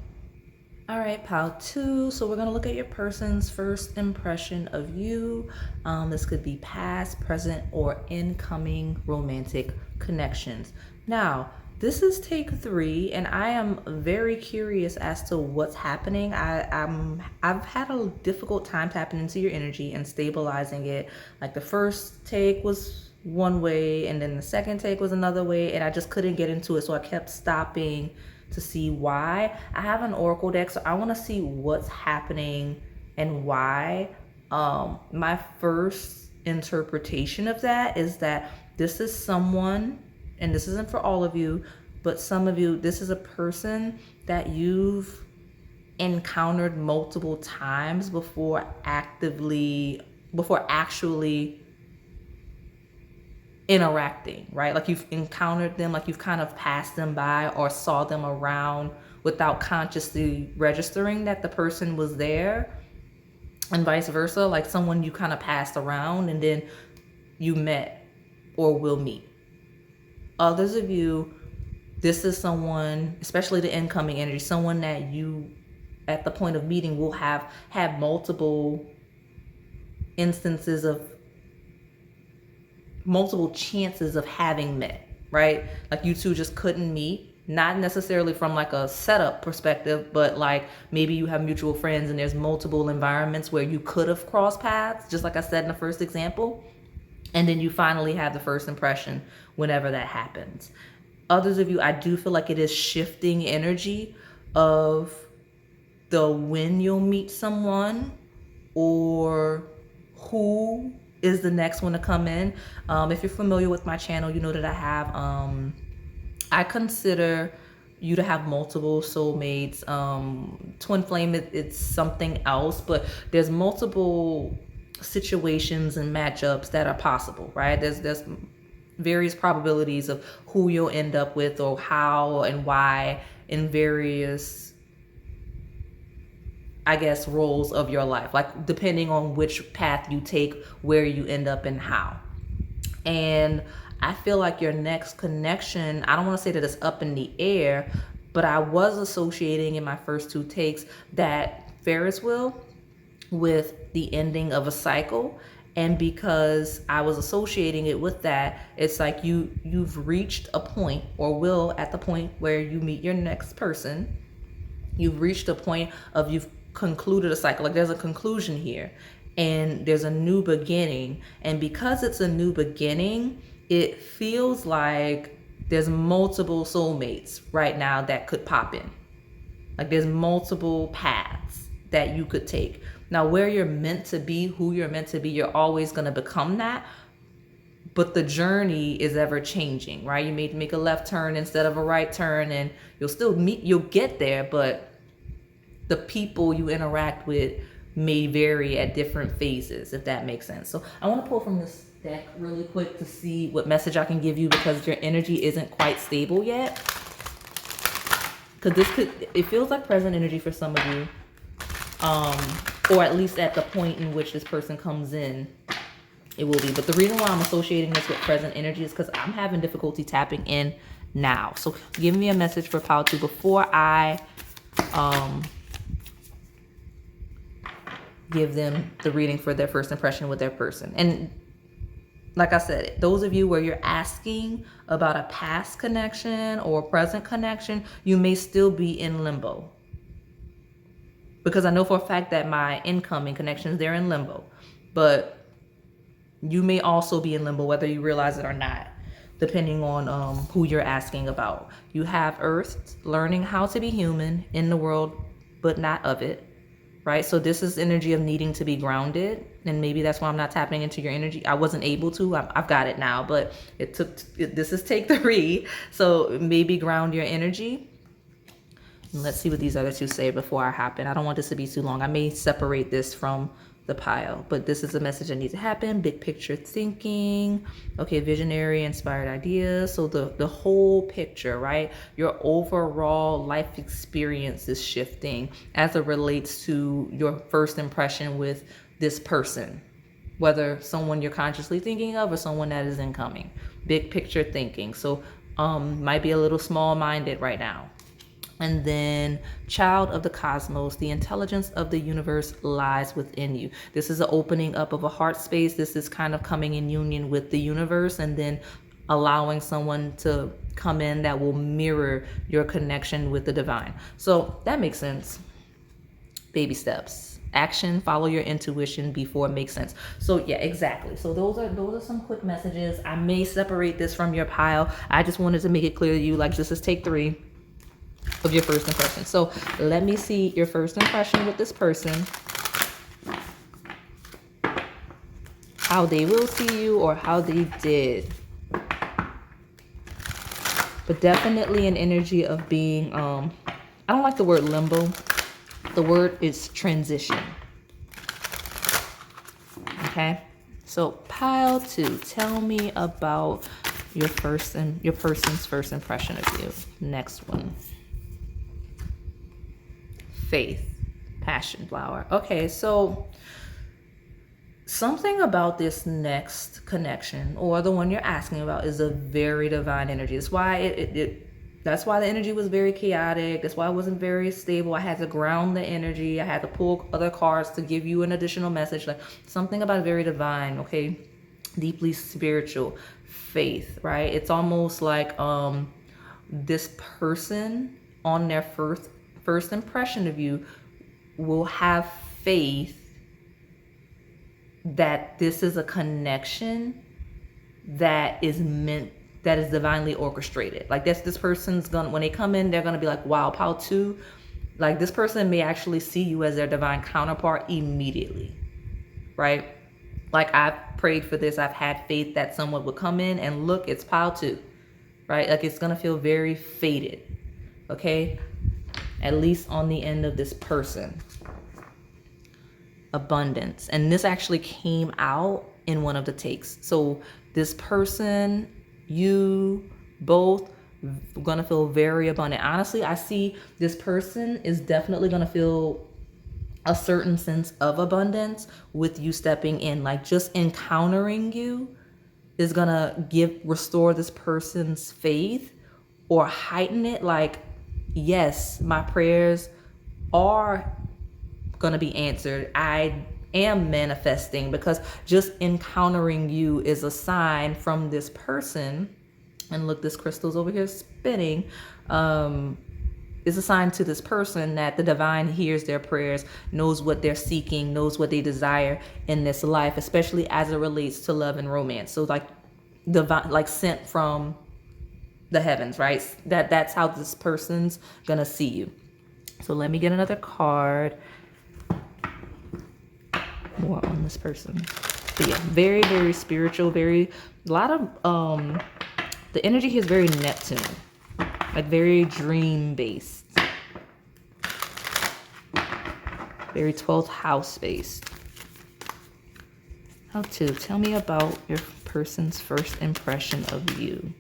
All right, pile 2. So we're going to look at your person's first impression of you. This could be past, present, or incoming romantic connections. Now, this is take 3, and I am very curious as to what's happening. I've had a difficult time tapping into your energy and stabilizing it. Like, the first take was one way, and then the second take was another way, and I just couldn't get into it, so I kept stopping to see why. I have an oracle deck, so I want to see what's happening and why. My first interpretation of that is that this is someone, and this isn't for all of you, but some of you, this is a person that you've encountered multiple times before actually interacting, right? Like, you've encountered them, like you've kind of passed them by or saw them around without consciously registering that the person was there, and vice versa. Like, someone you kind of passed around and then you met or will meet. Others of you, this is someone, especially the incoming energy, someone that you at the point of meeting will have had multiple instances of, multiple chances of having met, right? Like, you two just couldn't meet, not necessarily from like a setup perspective, but like maybe you have mutual friends and there's multiple environments where you could have crossed paths, just like I said in the first example. And then you finally have the first impression whenever that happens. Others of you, I do feel like it is shifting energy of the when you'll meet someone or who is the next one to come in. If you're familiar with my channel, you know that I have, I consider you to have multiple soulmates. Twin flame, it's something else, but there's multiple situations and matchups that are possible, right? There's various probabilities of who you'll end up with or how and why in various, I guess, roles of your life, like depending on which path you take, where you end up and how. And I feel like your next connection, I don't want to say that it's up in the air, but I was associating in my first 2 takes that Ferris wheel with the ending of a cycle. And because I was associating it with that, it's like you've reached a point, or will at the point where you meet your next person, you've reached a point of, you've concluded a cycle. Like, there's a conclusion here and there's a new beginning. And because it's a new beginning, it feels like there's multiple soulmates right now that could pop in. Like, there's multiple paths that you could take. Now, where you're meant to be, who you're meant to be, you're always going to become that. But the journey is ever changing, right? You may make a left turn instead of a right turn, and you'll get there, but the people you interact with may vary at different phases, if that makes sense. So I want to pull from this deck really quick to see what message I can give you, because your energy isn't quite stable yet. Because it feels like present energy for some of you, or at least at the point in which this person comes in, it will be. But the reason why I'm associating this with present energy is because I'm having difficulty tapping in now. So give me a message for Pile 2 before I give them the reading for their first impression with their person. And like I said, those of you where you're asking about a past connection or present connection, you may still be in limbo. Because I know for a fact that my incoming connections, they're in limbo. But you may also be in limbo, whether you realize it or not, depending on who you're asking about. You have Earth learning how to be human in the world, but not of it, right? So this is energy of needing to be grounded. And maybe that's why I'm not tapping into your energy. I wasn't able to. I've got it now, but this is take 3. So maybe ground your energy. And let's see what these other two say before I hop in. I don't want this to be too long. I may separate this from the pile, but this is a message that needs to happen. Big picture thinking. Okay, visionary, inspired ideas. So the whole picture, right? Your overall life experience is shifting as it relates to your first impression with this person, whether someone you're consciously thinking of or someone that is incoming. Big picture thinking. So might be a little small-minded right now. And then child of the cosmos, the intelligence of the universe lies within you. This is an opening up of a heart space. This is kind of coming in union with the universe, and then allowing someone to come in that will mirror your connection with the divine. So that makes sense. Baby steps. Action, follow your intuition before it makes sense. So yeah, exactly. So those are some quick messages. I may separate this from your pile. I just wanted to make it clear to you, like, this is take 3 of your first impression. So let me see your first impression with this person, how they will see you or how they did. But definitely an energy of being, I don't like the word limbo. The word is transition. Okay. So pile 2, tell me about your person's first impression of you. Next one. Faith, passion flower. Okay, so something about this next connection or the one you're asking about is a very divine energy. That's why that's why the energy was very chaotic. That's why it wasn't very stable. I had to ground the energy. I had to pull other cards to give you an additional message. Like something about very divine, okay? Deeply spiritual, faith, right? It's almost like this person on their first impression of you will have faith that this is a connection that is divinely orchestrated. Like this person's gonna, when they come in, they're gonna be like, wow, pile 2, like this person may actually see you as their divine counterpart immediately, right? Like I've prayed for this. I've had faith that someone would come in and look, it's pile 2, right? Like it's gonna feel very fated, okay? At least on the end of this person. Abundance. And this actually came out in one of the takes. So this person, you both gonna feel very abundant. Honestly, I see this person is definitely gonna feel a certain sense of abundance with you stepping in. Like just encountering you is gonna restore this person's faith or heighten it. Like, yes, my prayers are going to be answered. I am manifesting, because just encountering you is a sign from this person. And look, this crystal's over here spinning. Is a sign to this person that the divine hears their prayers, knows what they're seeking, knows what they desire in this life, especially as it relates to love and romance. So like divine, like sent from the heavens, right? That's how this person's gonna see you. So let me get another card. more on this person. But yeah, very, very spiritual, a lot of, the energy here is very Neptune, like very dream based, very 12th house based. How to tell me about your person's first impression of you.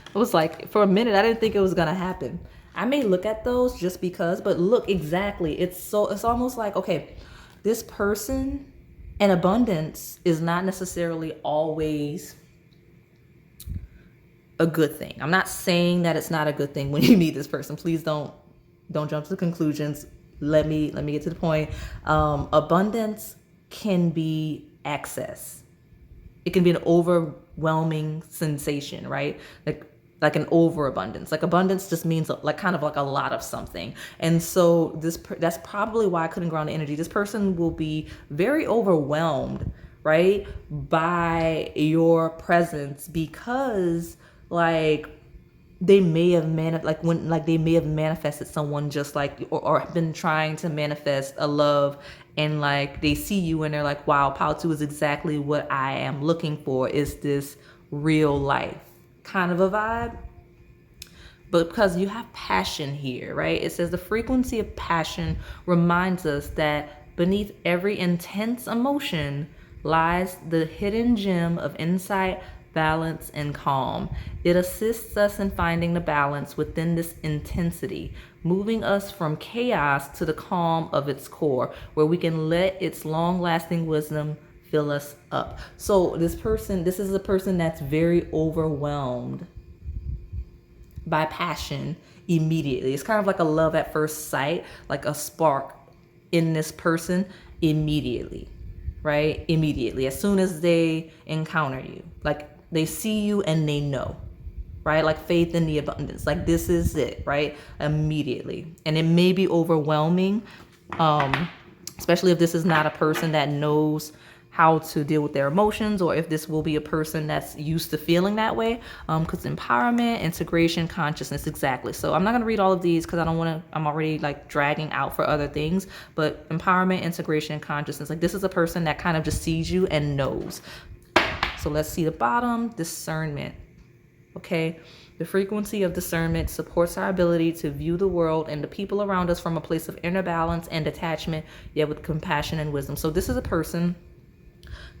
It was like, for a minute, I didn't think it was gonna happen. I may look at those just because, but look, exactly. It's almost like, okay, this person and abundance is not necessarily always a good thing. I'm not saying that it's not a good thing when you meet this person. Please don't jump to conclusions. Let me get to the point. Abundance can be access. It can be an overwhelming sensation, right? Like an overabundance. Like abundance just means like kind of like a lot of something. And so that's probably why I couldn't ground the energy. This person will be very overwhelmed, right, by your presence, because like they may have they may have manifested someone just like or been trying to manifest a love, and like they see you and they're like, wow, Pautu is exactly what I am looking for. Is this real life kind of a vibe? But because you have passion here, right? It says the frequency of passion reminds us that beneath every intense emotion lies the hidden gem of insight, balance, and calm. It assists us in finding the balance within this intensity, moving us from chaos to the calm of its core, where we can let its long-lasting wisdom fill us up. So this is a person that's very overwhelmed by passion immediately. It's kind of like a love at first sight, like a spark in this person immediately, right? Immediately, as soon as they encounter you, like they see you and they know, right? Like faith in the abundance, like this is it, right? Immediately. And it may be overwhelming, especially if this is not a person that knows how to deal with their emotions, or if this will be a person that's used to feeling that way, because empowerment, integration, consciousness, exactly. So I'm not going to read all of these because I don't want to, I'm already like dragging out for other things, but empowerment, integration, consciousness, like this is a person that kind of just sees you and knows. So let's see the bottom, discernment. Okay, the frequency of discernment supports our ability to view the world and the people around us from a place of inner balance and detachment, yet with compassion and wisdom. So this is a person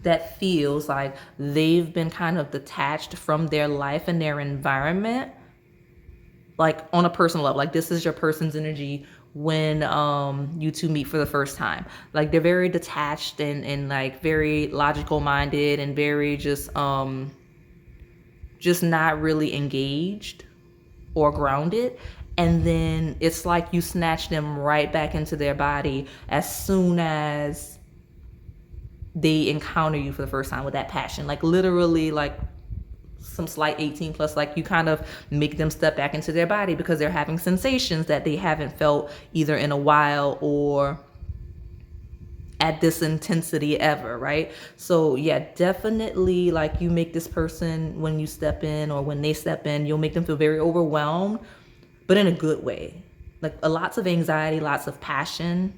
that feels like they've been kind of detached from their life and their environment, like on a personal level. Like this is your person's energy when you two meet for the first time. Like they're very detached and like very logical minded and very just not really engaged or grounded. And then it's like you snatch them right back into their body as soon as they encounter you for the first time with that passion. Like literally like some slight 18 plus, like you kind of make them step back into their body because they're having sensations that they haven't felt either in a while or at this intensity ever, right? So yeah, definitely like you make this person, when you step in or when they step in, you'll make them feel very overwhelmed, but in a good way. Like lots of anxiety, lots of passion.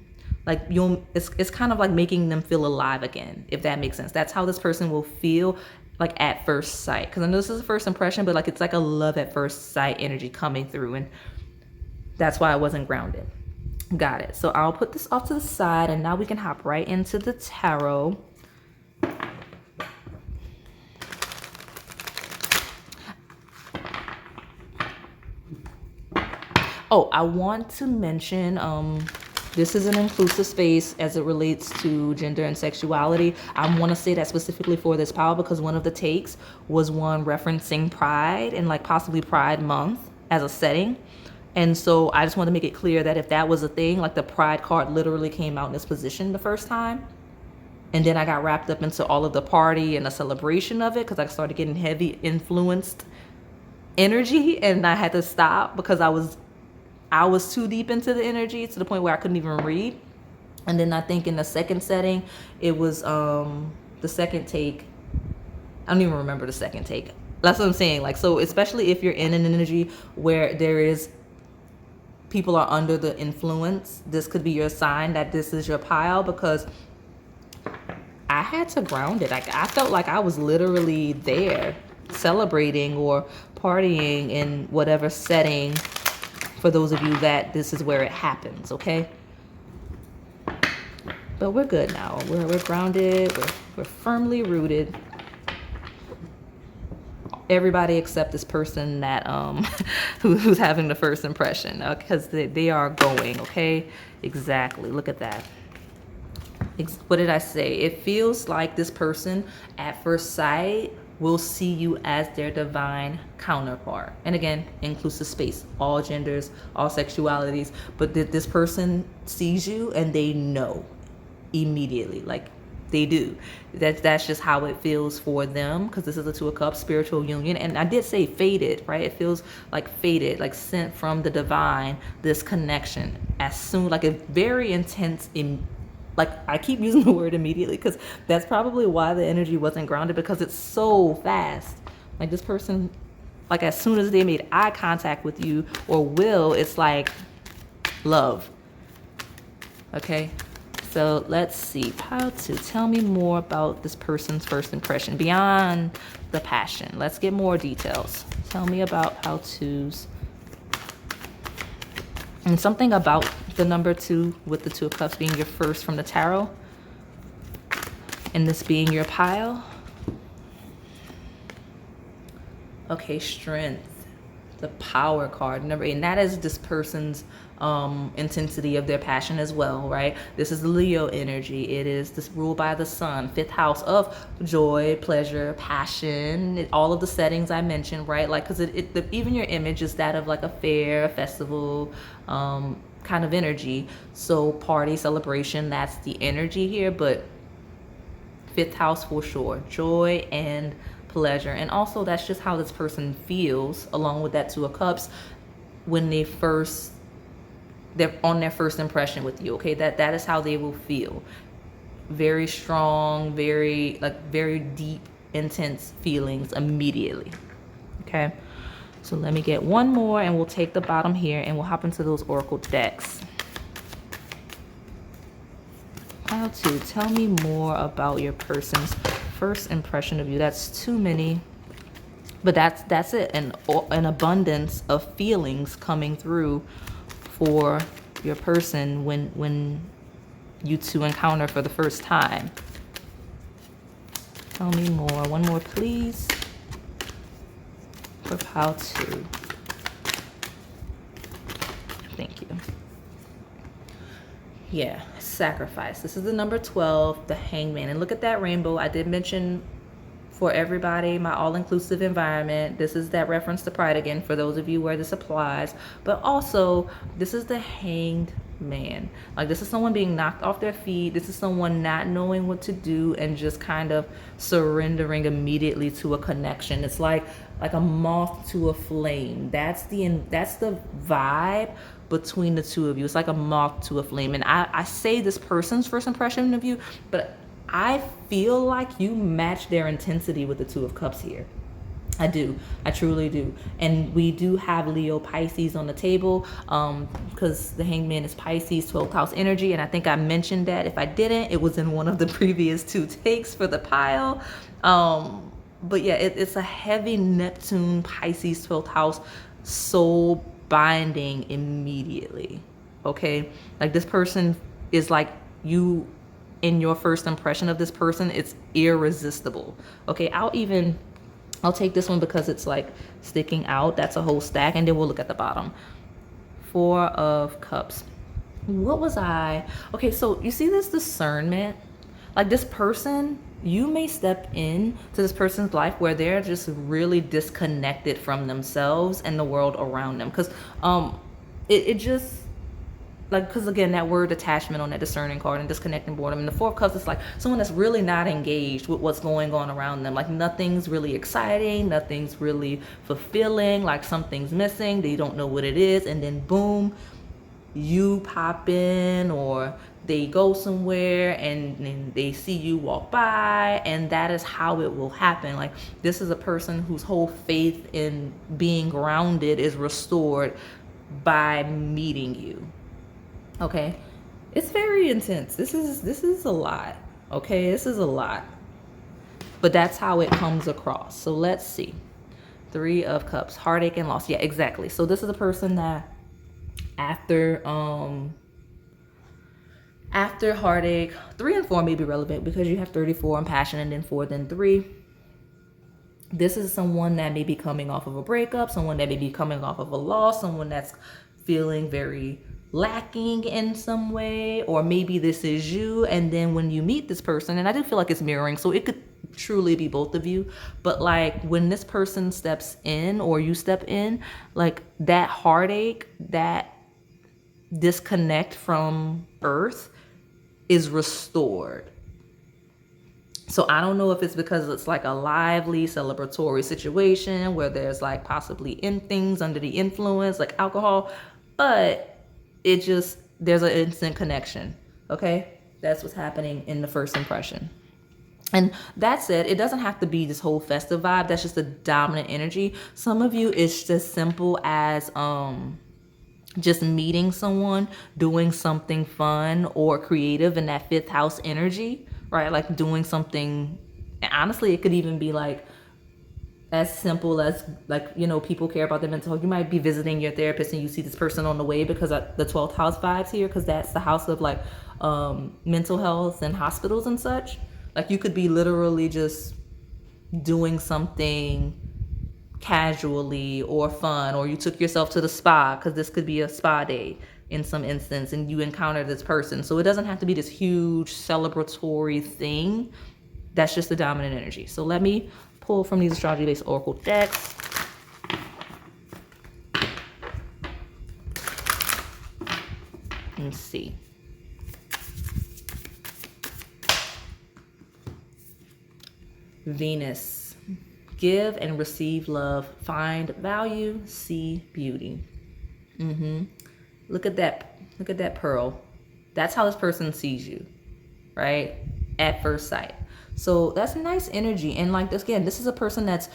Like it's kind of like making them feel alive again, if that makes sense. That's how this person will feel like at first sight. Because I know this is a first impression, but like it's like a love at first sight energy coming through, and that's why I wasn't grounded. Got it. So I'll put this off to the side, and now we can hop right into the tarot. Oh, I want to mention this is an inclusive space as it relates to gender and sexuality. I want to say that specifically for this pile because one of the takes was one referencing Pride and like possibly Pride Month as a setting. And so I just want to make it clear that if that was a thing, like the Pride card literally came out in this position the first time. And then I got wrapped up into all of the party and the celebration of it because I started getting heavy influenced energy, and I had to stop because I was too deep into the energy to the point where I couldn't even read. And then I think in the second setting, it was the second take. I don't even remember the second take. That's what I'm saying. Like, so especially if you're in an energy where there is people are under the influence, this could be your sign that this is your pile, because I had to ground it. Like, I felt like I was literally there celebrating or partying in whatever setting, for those of you that this is where it happens, okay? But we're good now. We're grounded. We're firmly rooted. Everybody except this person that who's having the first impression, because they are going, okay? Exactly. Look at that. What did I say? It feels like this person at first sight will see you as their divine counterpart. And again, inclusive space, all genders, all sexualities. But this person sees you and they know immediately. Like, they do. That's just how it feels for them, because this is a Two of Cups, spiritual union. And I did say fated, right? It feels like fated, like sent from the divine, this connection. As soon, like a very intense, like, I keep using the word immediately because that's probably why the energy wasn't grounded, because it's so fast. Like, this person, like, as soon as they made eye contact with you or will, it's like love. Okay? So let's see. How to tell me more about this person's first impression beyond the passion. Let's get more details. Tell me about how to's. And something about the number 2 with the Two of Cups being your first from the tarot, and this being your pile. Okay, strength. The Power card, number 8, and that is this person's intensity of their passion as well, right? This is the Leo energy. It is this ruled by the sun, 5th house of joy, pleasure, passion, all of the settings I mentioned, right? Like, because even your image is that of like a fair, a festival, kind of energy. So party, celebration, that's the energy here. But 5th house for sure, joy and pleasure. And also that's just how this person feels, along with that Two of Cups, when they're on their first impression with you. Okay, that is how they will feel. Very strong, very deep, intense feelings immediately. Okay, so let me get one more and we'll take the bottom here and we'll hop into those oracle decks. How to tell me more about your person's first impression of you. That's too many, but that's it. An abundance of feelings coming through for your person when you two encounter for the first time. Tell me more. One more, please. For how to. Thank you. Yeah, sacrifice. This is the number 12, the Hangman. And look at that rainbow. I did mention for everybody, my all-inclusive environment. This is that reference to Pride again, for those of you where this applies. But also, this is the Hanged Man. Like, this is someone being knocked off their feet. This is someone not knowing what to do and just kind of surrendering immediately to a connection. It's like a moth to a flame. That's the vibe between the two of you. It's like a moth to a flame. And I say this person's first impression of you, but I feel like you match their intensity with the Two of Cups here. I do. I truly do. And we do have Leo Pisces on the table, because the Hangman is Pisces, 12th house energy. And I think I mentioned that. If I didn't, it was in one of the previous 2 takes for the pile. But yeah, it's a heavy Neptune, Pisces, 12th house, soul binding immediately. Okay? Like, this person is like you. In your first impression of this person, it's irresistible. Okay, I'll take this one because it's like sticking out. That's a whole stack, and then we'll look at the bottom. 4 of Cups. What was I? Okay, so you see this discernment? Like, this person, you may step in to this person's life where they're just really disconnected from themselves and the world around them. Because it just, like, because again, that word attachment on that discerning card and disconnecting boredom. And the Four of Cups is like someone that's really not engaged with what's going on around them. Like nothing's really exciting, nothing's really fulfilling, like something's missing, they don't know what it is, and then boom, you pop in, or they go somewhere and they see you walk by, and that is how it will happen. Like this is a person whose whole faith in being grounded is restored by meeting you. Okay, it's very intense. This is a lot. Okay, this is a lot, but that's how it comes across. So let's see. Three of Cups, heartache and loss. Yeah, exactly. So this is a person that after heartache, 3 and 4 may be relevant because you have 34 and passion, and then 4, then 3. This is someone that may be coming off of a breakup, someone that may be coming off of a loss, someone that's feeling very lacking in some way, or maybe this is you, and then when you meet this person, and I do feel like it's mirroring, so it could truly be both of you, but like when this person steps in or you step in, like that heartache, that disconnect from earth is restored. So I don't know if it's because it's like a lively celebratory situation where there's like possibly in things under the influence like alcohol, but it just, there's an instant connection. Okay, that's what's happening in the first impression. And that said, it doesn't have to be this whole festive vibe. That's just a dominant energy. Some of you, it's just simple as just meeting someone, doing something fun or creative in that 5th house energy, right? Like doing something, honestly, it could even be like as simple as like, you know, people care about their mental health. You might be visiting your therapist and you see this person on the way because of the 12th house vibes here, because that's the house of like mental health and hospitals and such. Like you could be literally just doing something casually or fun, or you took yourself to the spa, because this could be a spa day in some instance, and you encounter this person. So it doesn't have to be this huge celebratory thing. That's just the dominant energy. So let me pull from these astrology based oracle decks. Let's see. Venus. Give and receive love. Find value. See beauty. Look at that. Look at that pearl. That's how this person sees you, right? At first sight. So that's nice energy. And like this, again, this is a person that's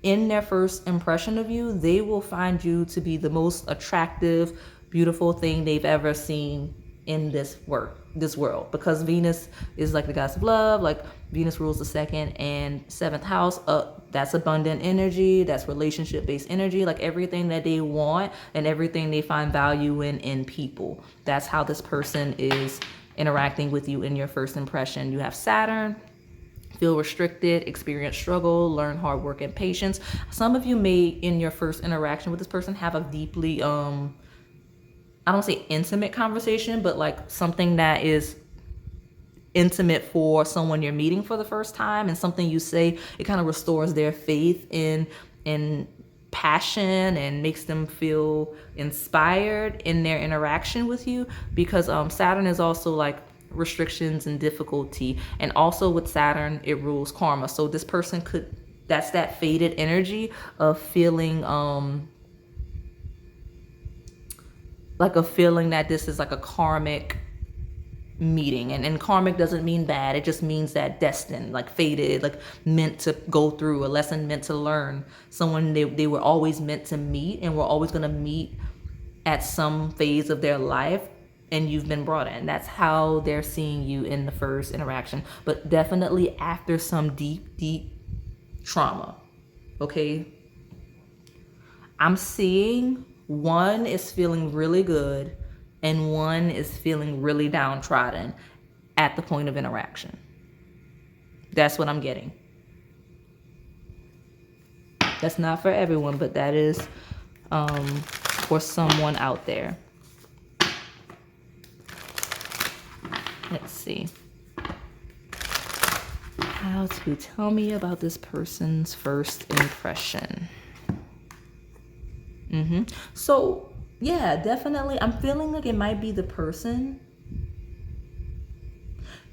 in their first impression of you, they will find you to be the most attractive, beautiful thing they've ever seen in this world, because Venus is like the goddess of love. Like Venus rules the 2nd and 7th house. That's abundant energy. That's relationship based energy. Like everything that they want and everything they find value in people. That's how this person is interacting with you in your first impression. You have Saturn. Feel restricted, experience struggle, learn hard work and patience. Some of you may, in your first interaction with this person, have a deeply I don't say intimate conversation, but like something that is intimate for someone you're meeting for the first time, and something you say, it kind of restores their faith in passion and makes them feel inspired in their interaction with you, because Saturn is also like restrictions and difficulty, and also with Saturn it rules karma. So this person could, that's that faded energy of feeling like a feeling that this is like a karmic meeting, and karmic doesn't mean bad, it just means that destined, like faded, like meant to go through, a lesson meant to learn, someone they were always meant to meet and were always going to meet at some phase of their life, and you've been brought in. That's how they're seeing you in the first interaction, but definitely after some deep trauma. Okay, I'm seeing one is feeling really good and one is feeling really downtrodden at the point of interaction. That's what I'm getting. That's not for everyone, but that is for someone out there. Let's see. How to tell me about this person's first impression. So Yeah, definitely. I'm feeling like it might be the person.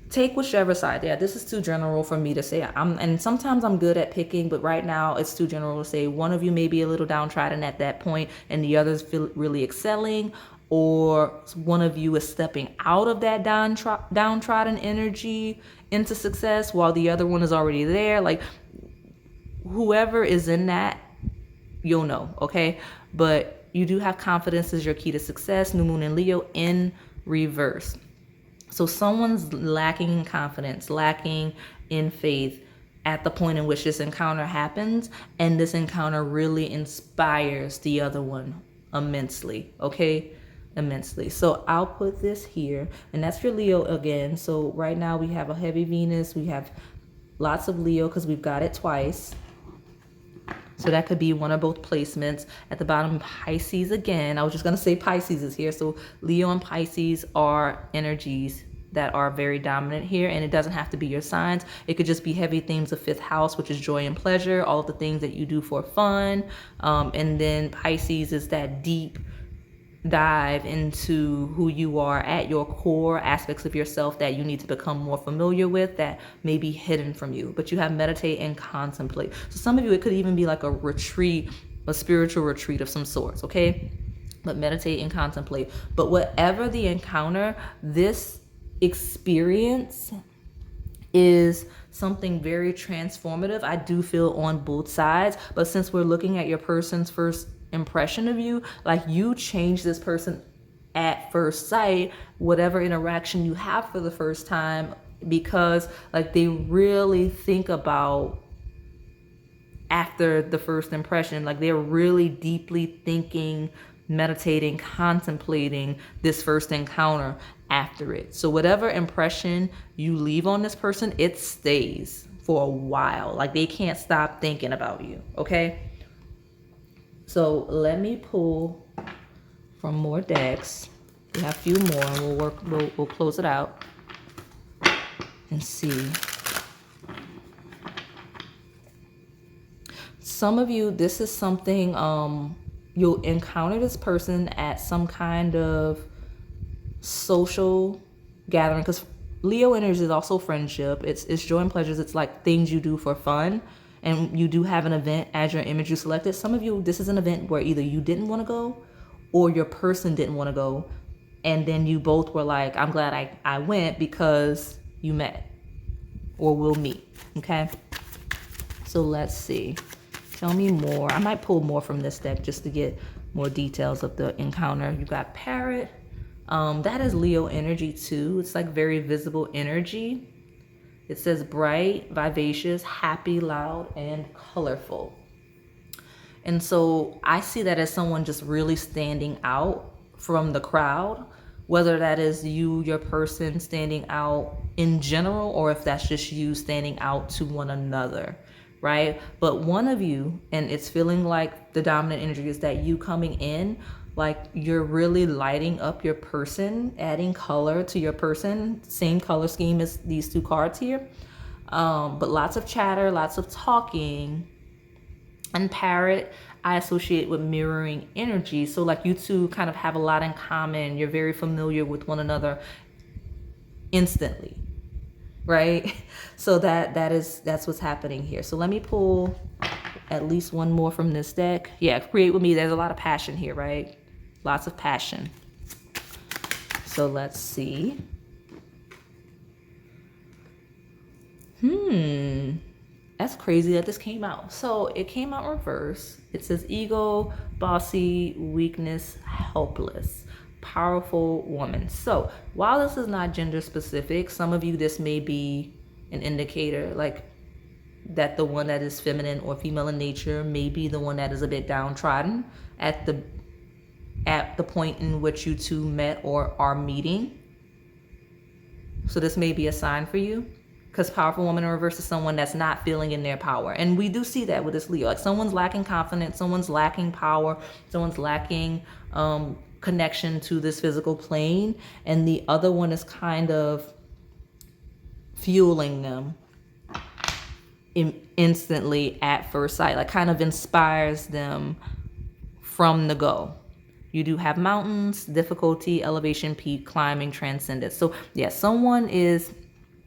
Take whichever side. Yeah, this is too general for me to say. And sometimes I'm good at picking, but right now it's too general to say one of you may be a little downtrodden at that point and the others feel really excelling, or one of you is stepping out of that downtrodden energy into success while the other one is already there. Like, whoever is in that, you'll know, okay? But you do have confidence is your key to success. New moon in Leo in reverse. So someone's lacking in confidence, lacking in faith at the point in which this encounter happens, and this encounter really inspires the other one immensely, okay? Immensely. So I'll put this here, and that's for Leo again. So right now we have a heavy Venus, we have lots of Leo because we've got it twice. So that could be one or both placements. At the bottom, Pisces again. I was just going to say Pisces is here. So Leo and Pisces are energies that are very dominant here. And it doesn't have to be your signs. It could just be heavy themes of fifth house, which is joy and pleasure, all of the things that you do for fun. And then Pisces is that deep dive into who you are at your core, aspects of yourself that you need to become more familiar with that may be hidden from you, but you have meditate and contemplate. So some of you, it could even be like a retreat, a spiritual retreat of some sorts, okay? But meditate and contemplate. But whatever the encounter, this experience is something very transformative. I do feel on both sides, but since we're looking at your person's first impression of you, like you change this person at first sight, whatever interaction you have for the first time, because like they really think about after the first impression, like they're really deeply thinking, meditating, contemplating this first encounter after it. So whatever impression you leave on this person, it stays for a while. Like they can't stop thinking about you, okay? So let me pull from more decks. We have a few more and we'll close it out and see. Some of you, this is something, you'll encounter this person at some kind of social gathering, because Leo energy is also friendship. It's joy and pleasures. It's like things you do for fun, and you do have an event as your image you selected. Some of you, this is an event where either you didn't want to go or your person didn't want to go, and then you both were like, I'm glad I went because you met or will meet, okay? So let's see. Tell me more. I might pull more from this deck just to get more details of the encounter. You got Parrot. That is Leo energy too. It's like very visible energy. It says bright, vivacious, happy, loud, and colorful. And so I see that as someone just really standing out from the crowd, whether that is you, your person standing out in general, or if that's just you standing out to one another, right? But one of you, and it's feeling like the dominant energy is that you coming in, like you're really lighting up your person, adding color to your person, same color scheme as these two cards here. But lots of chatter, lots of talking. And Parrot, I associate with mirroring energy. So like you two kind of have a lot in common. You're very familiar with one another instantly, right? So that's what's happening here. So let me pull at least one more from this deck. Yeah, create with me. There's a lot of passion here, right? Lots of passion. So let's see. That's crazy that this came out. So it came out reverse. It says ego, bossy, weakness, helpless, powerful woman. So while this is not gender specific, some of you, this may be an indicator like that the one that is feminine or female in nature may be the one that is a bit downtrodden at the point in which you two met or are meeting. So this may be a sign for you. Because powerful woman in reverse is someone that's not feeling in their power. And we do see that with this Leo. Like someone's lacking confidence, someone's lacking power, someone's lacking connection to this physical plane. And the other one is kind of fueling them instantly at first sight. Like kind of inspires them from the go. You do have mountains, difficulty, elevation, peak, climbing, transcendence. So yeah, someone is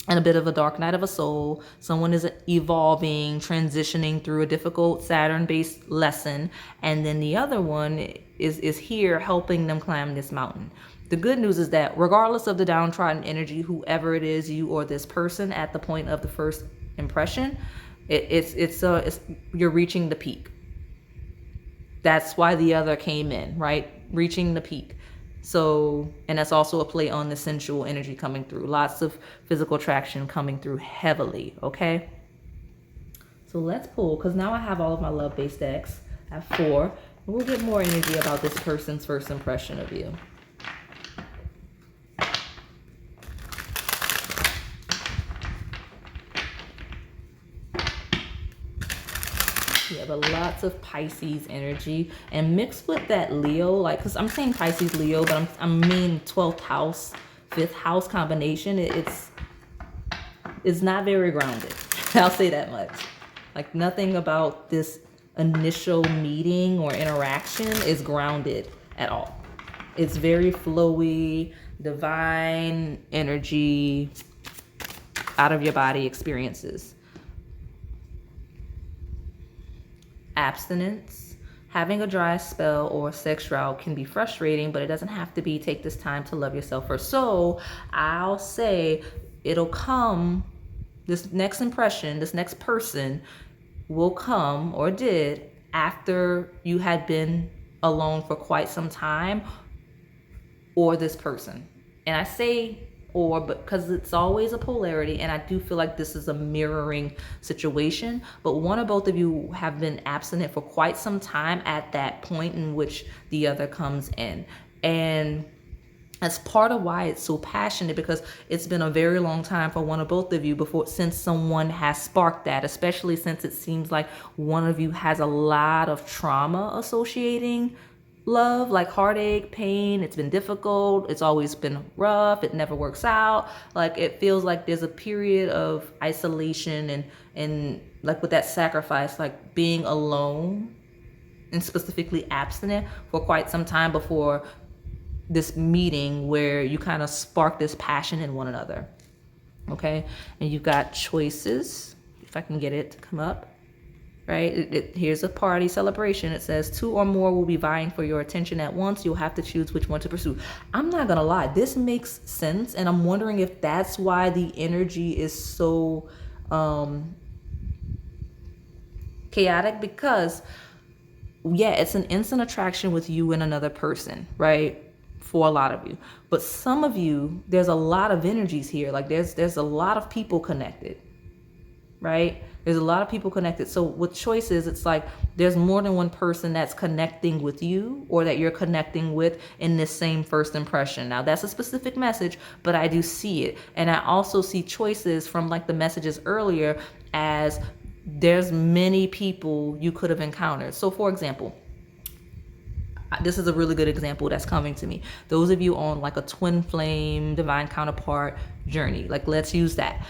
in a bit of a dark night of a soul. Someone is evolving, transitioning through a difficult Saturn-based lesson. And then the other one is here helping them climb this mountain. The good news is that regardless of the downtrodden energy, whoever it is, you or this person at the point of the first impression, it's you're reaching the peak. That's why the other came in, right? Reaching the peak. So, and that's also a play on the sensual energy coming through. Lots of physical attraction coming through heavily, okay? So let's pull, because now I have all of my love-based decks. I have 4. We'll get more energy about this person's first impression of you. Yeah, but lots of Pisces energy, and mixed with that Leo, like, because I'm saying Pisces, Leo, but I'm mean 12th house, 5th house combination. It's not very grounded. I'll say that much. Like, nothing about this initial meeting or interaction is grounded at all. It's very flowy, divine energy, out of your body experiences. Abstinence. Having a dry spell or sex drought can be frustrating, but it doesn't have to be. Take this time to love yourself first. So I'll say it'll come, this next impression, this next person will come, or did, after you had been alone for quite some time, or this person. And I say or, but because it's always a polarity, and I do feel like this is a mirroring situation, but one or both of you have been abstinent for quite some time at that point in which the other comes in. And that's part of why it's so passionate, because it's been a very long time for one or both of you since someone has sparked that, especially since it seems like one of you has a lot of trauma associating love, like heartache, pain. It's been difficult. It's always been rough. It never works out. Like, it feels like there's a period of isolation and like with that sacrifice, like being alone and specifically abstinent for quite some time before this meeting where you kind of spark this passion in one another. Okay. And you've got choices. If I can get it to come up. Right? Here's a party celebration. It says 2 or more will be vying for your attention at once. You'll have to choose which one to pursue. I'm not gonna lie, this makes sense, and I'm wondering if that's why the energy is so chaotic, because yeah, it's an instant attraction with you and another person, right? For a lot of you, but some of you, there's a lot of energies here. Like there's a lot of people connected, right? There's a lot of people connected. So with choices, it's like there's more than one person that's connecting with you or that you're connecting with in this same first impression. Now, that's a specific message, but I do see it. And I also see choices from like the messages earlier as there's many people you could have encountered. So for example, this is a really good example that's coming to me. Those of you on like a twin flame, divine counterpart journey, like let's use that.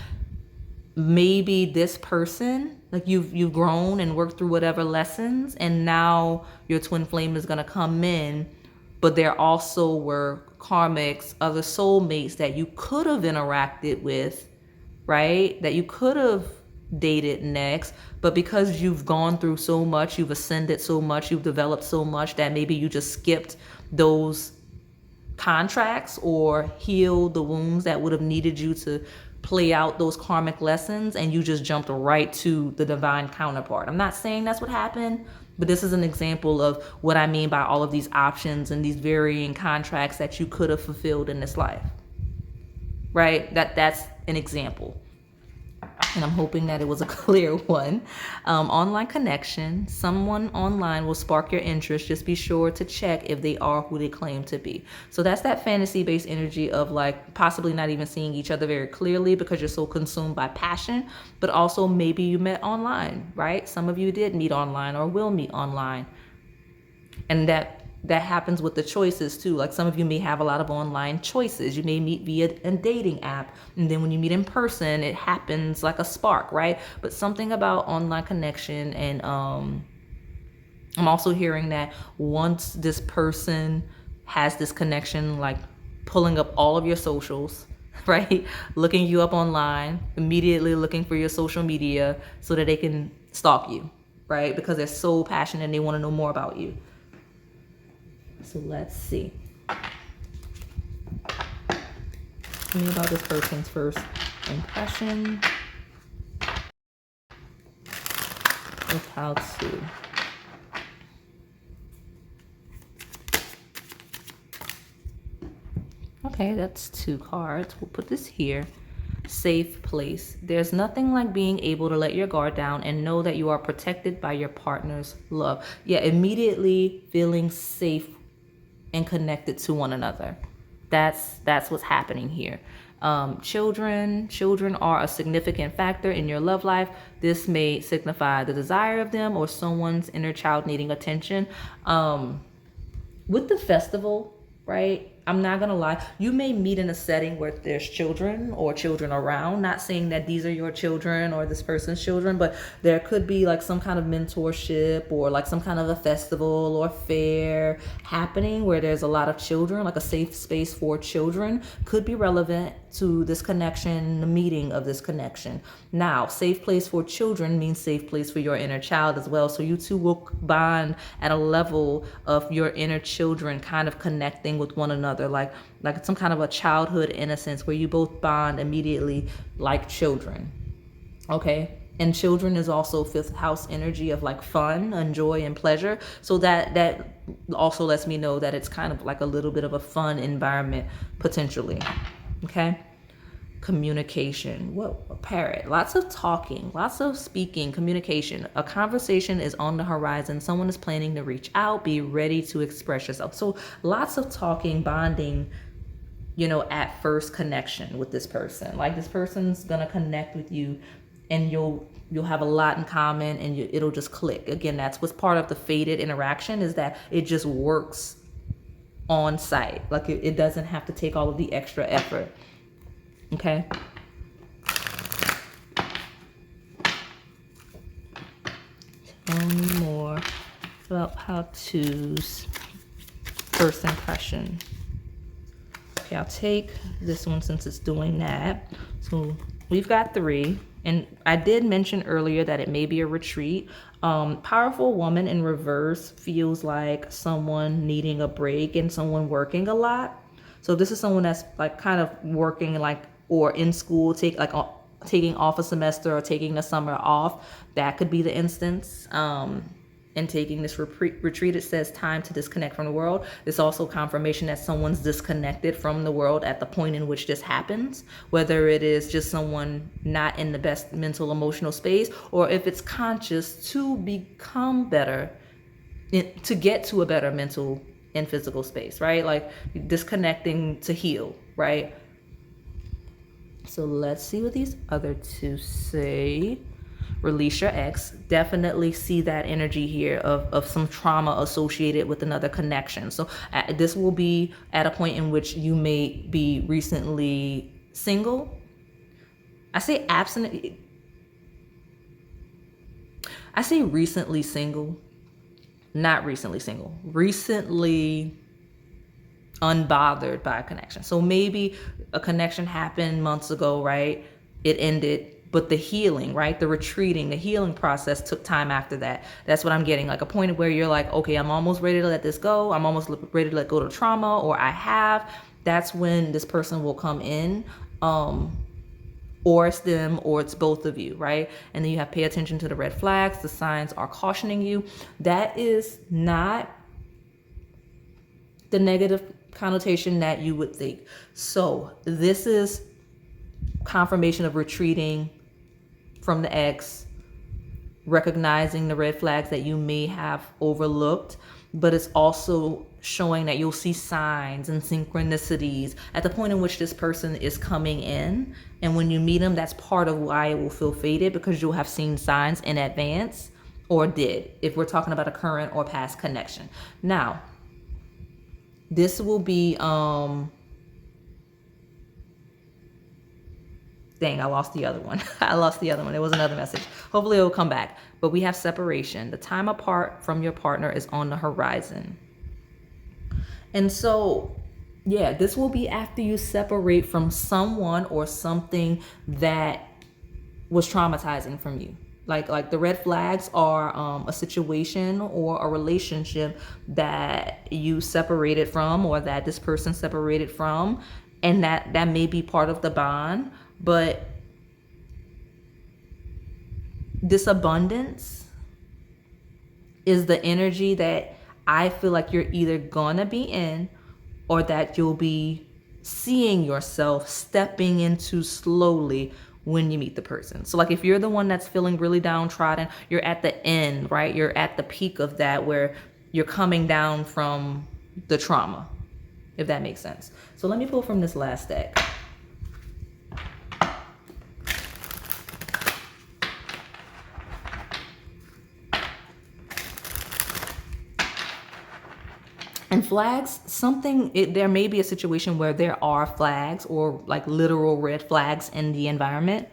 Maybe this person, like you've grown and worked through whatever lessons, and now your twin flame is going to come in, but there also were karmics, other soulmates that you could have interacted with, right? That you could have dated next, but because you've gone through so much, you've ascended so much, you've developed so much that maybe you just skipped those contracts or healed the wounds that would have needed you to play out those karmic lessons, and you just jumped right to the divine counterpart. I'm not saying that's what happened, but this is an example of what I mean by all of these options and these varying contracts that you could have fulfilled in this life, right? That's an example. And I'm hoping that it was a clear one. Online connection. Someone online will spark your interest. Just be sure to check if they are who they claim to be. So that's that fantasy-based energy of like possibly not even seeing each other very clearly because you're so consumed by passion, but also maybe you met online, right? Some of you did meet online or will meet online. And that happens with the choices too. Like some of you may have a lot of online choices. You may meet via a dating app, and then when you meet in person, it happens like a spark, right? But something about online connection and I'm also hearing that once this person has this connection, like pulling up all of your socials, right? Looking you up online, immediately looking for your social media so that they can stalk you, right? Because they're so passionate and they want to know more about you. So let's see. Tell me about this person's first impression of how to. Okay, that's 2 cards. We'll put this here. Safe place. There's nothing like being able to let your guard down and know that you are protected by your partner's love. Yeah, immediately feeling safe and connected to one another. That's what's happening here. Children are a significant factor in your love life. This may signify the desire of them or someone's inner child needing attention. With the festival, right? I'm not gonna lie. You may meet in a setting where there's children or children around. Not saying that these are your children or this person's children, but there could be like some kind of mentorship or like some kind of a festival or fair happening where there's a lot of children, like a safe space for children could be relevant to this connection, the meeting of this connection. Now, safe place for children means safe place for your inner child as well. So you two will bond at a level of your inner children kind of connecting with one another, like some kind of a childhood innocence where you both bond immediately like children. Okay. And children is also 5th house energy of like fun and joy and pleasure. So that also lets me know that it's kind of like a little bit of a fun environment potentially. Okay. Communication. Whoa, a parrot. Lots of talking, lots of speaking, communication. A conversation is on the horizon. Someone is planning to reach out. Be ready to express yourself. So lots of talking, bonding, at first connection with this person. Like this person's gonna connect with you and you'll have a lot in common and it'll just click. Again, that's what's part of the fated interaction, is that it just works on site. Like it doesn't have to take all of the extra effort. Okay. Tell me more about how to's first impression. Okay, I'll take this one since it's doing that. So we've got 3. And I did mention earlier that it may be a retreat. Powerful woman in reverse feels like someone needing a break and someone working a lot. So this is someone that's like kind of working like or in school, taking off a semester or taking the summer off. That could be the instance. And taking this retreat, it says time to disconnect from the world. It's also confirmation that someone's disconnected from the world at the point in which this happens, whether it is just someone not in the best mental, emotional space, or if it's conscious to become better, to get to a better mental and physical space, right? Like disconnecting to heal, right? So let's see what these other 2 say. Release your ex. Definitely see that energy here of some trauma associated with another connection. So this will be at a point in which you may be recently single. I say absent. I say recently single, not recently single. Recently unbothered by a connection. So maybe a connection happened months ago, right? It ended, but the healing, right? The retreating, the healing process took time after that. That's what I'm getting. Like a point where you're like, okay, I'm almost ready to let this go. I'm almost ready to let go of trauma, or I have. That's when this person will come in. Or it's them, or it's both of you, right? And then you have pay attention to the red flags. The signs are cautioning you. That is not the negative connotation that you would think. So this is confirmation of retreating from the ex, recognizing the red flags that you may have overlooked, but it's also showing that you'll see signs and synchronicities at the point in which this person is coming in. And when you meet them, that's part of why it will feel fated, because you'll have seen signs in advance, or did, if we're talking about a current or past connection. Now, this will be Dang, I lost the other one. I lost the other one. It was another message. Hopefully it will come back. But we have separation. The time apart from your partner is on the horizon. And so, yeah, this will be after you separate from someone or something that was traumatizing from you. Like the red flags are a situation or a relationship that you separated from, or that this person separated from, and that may be part of the bond. But this abundance is the energy that I feel like you're either gonna be in, or that you'll be seeing yourself stepping into slowly when you meet the person. So like if you're the one that's feeling really downtrodden, you're at the end, right? You're at the peak of that, where you're coming down from the trauma, if that makes sense. So let me pull from this last deck. And flags, there may be a situation where there are flags, or like literal red flags in the environment.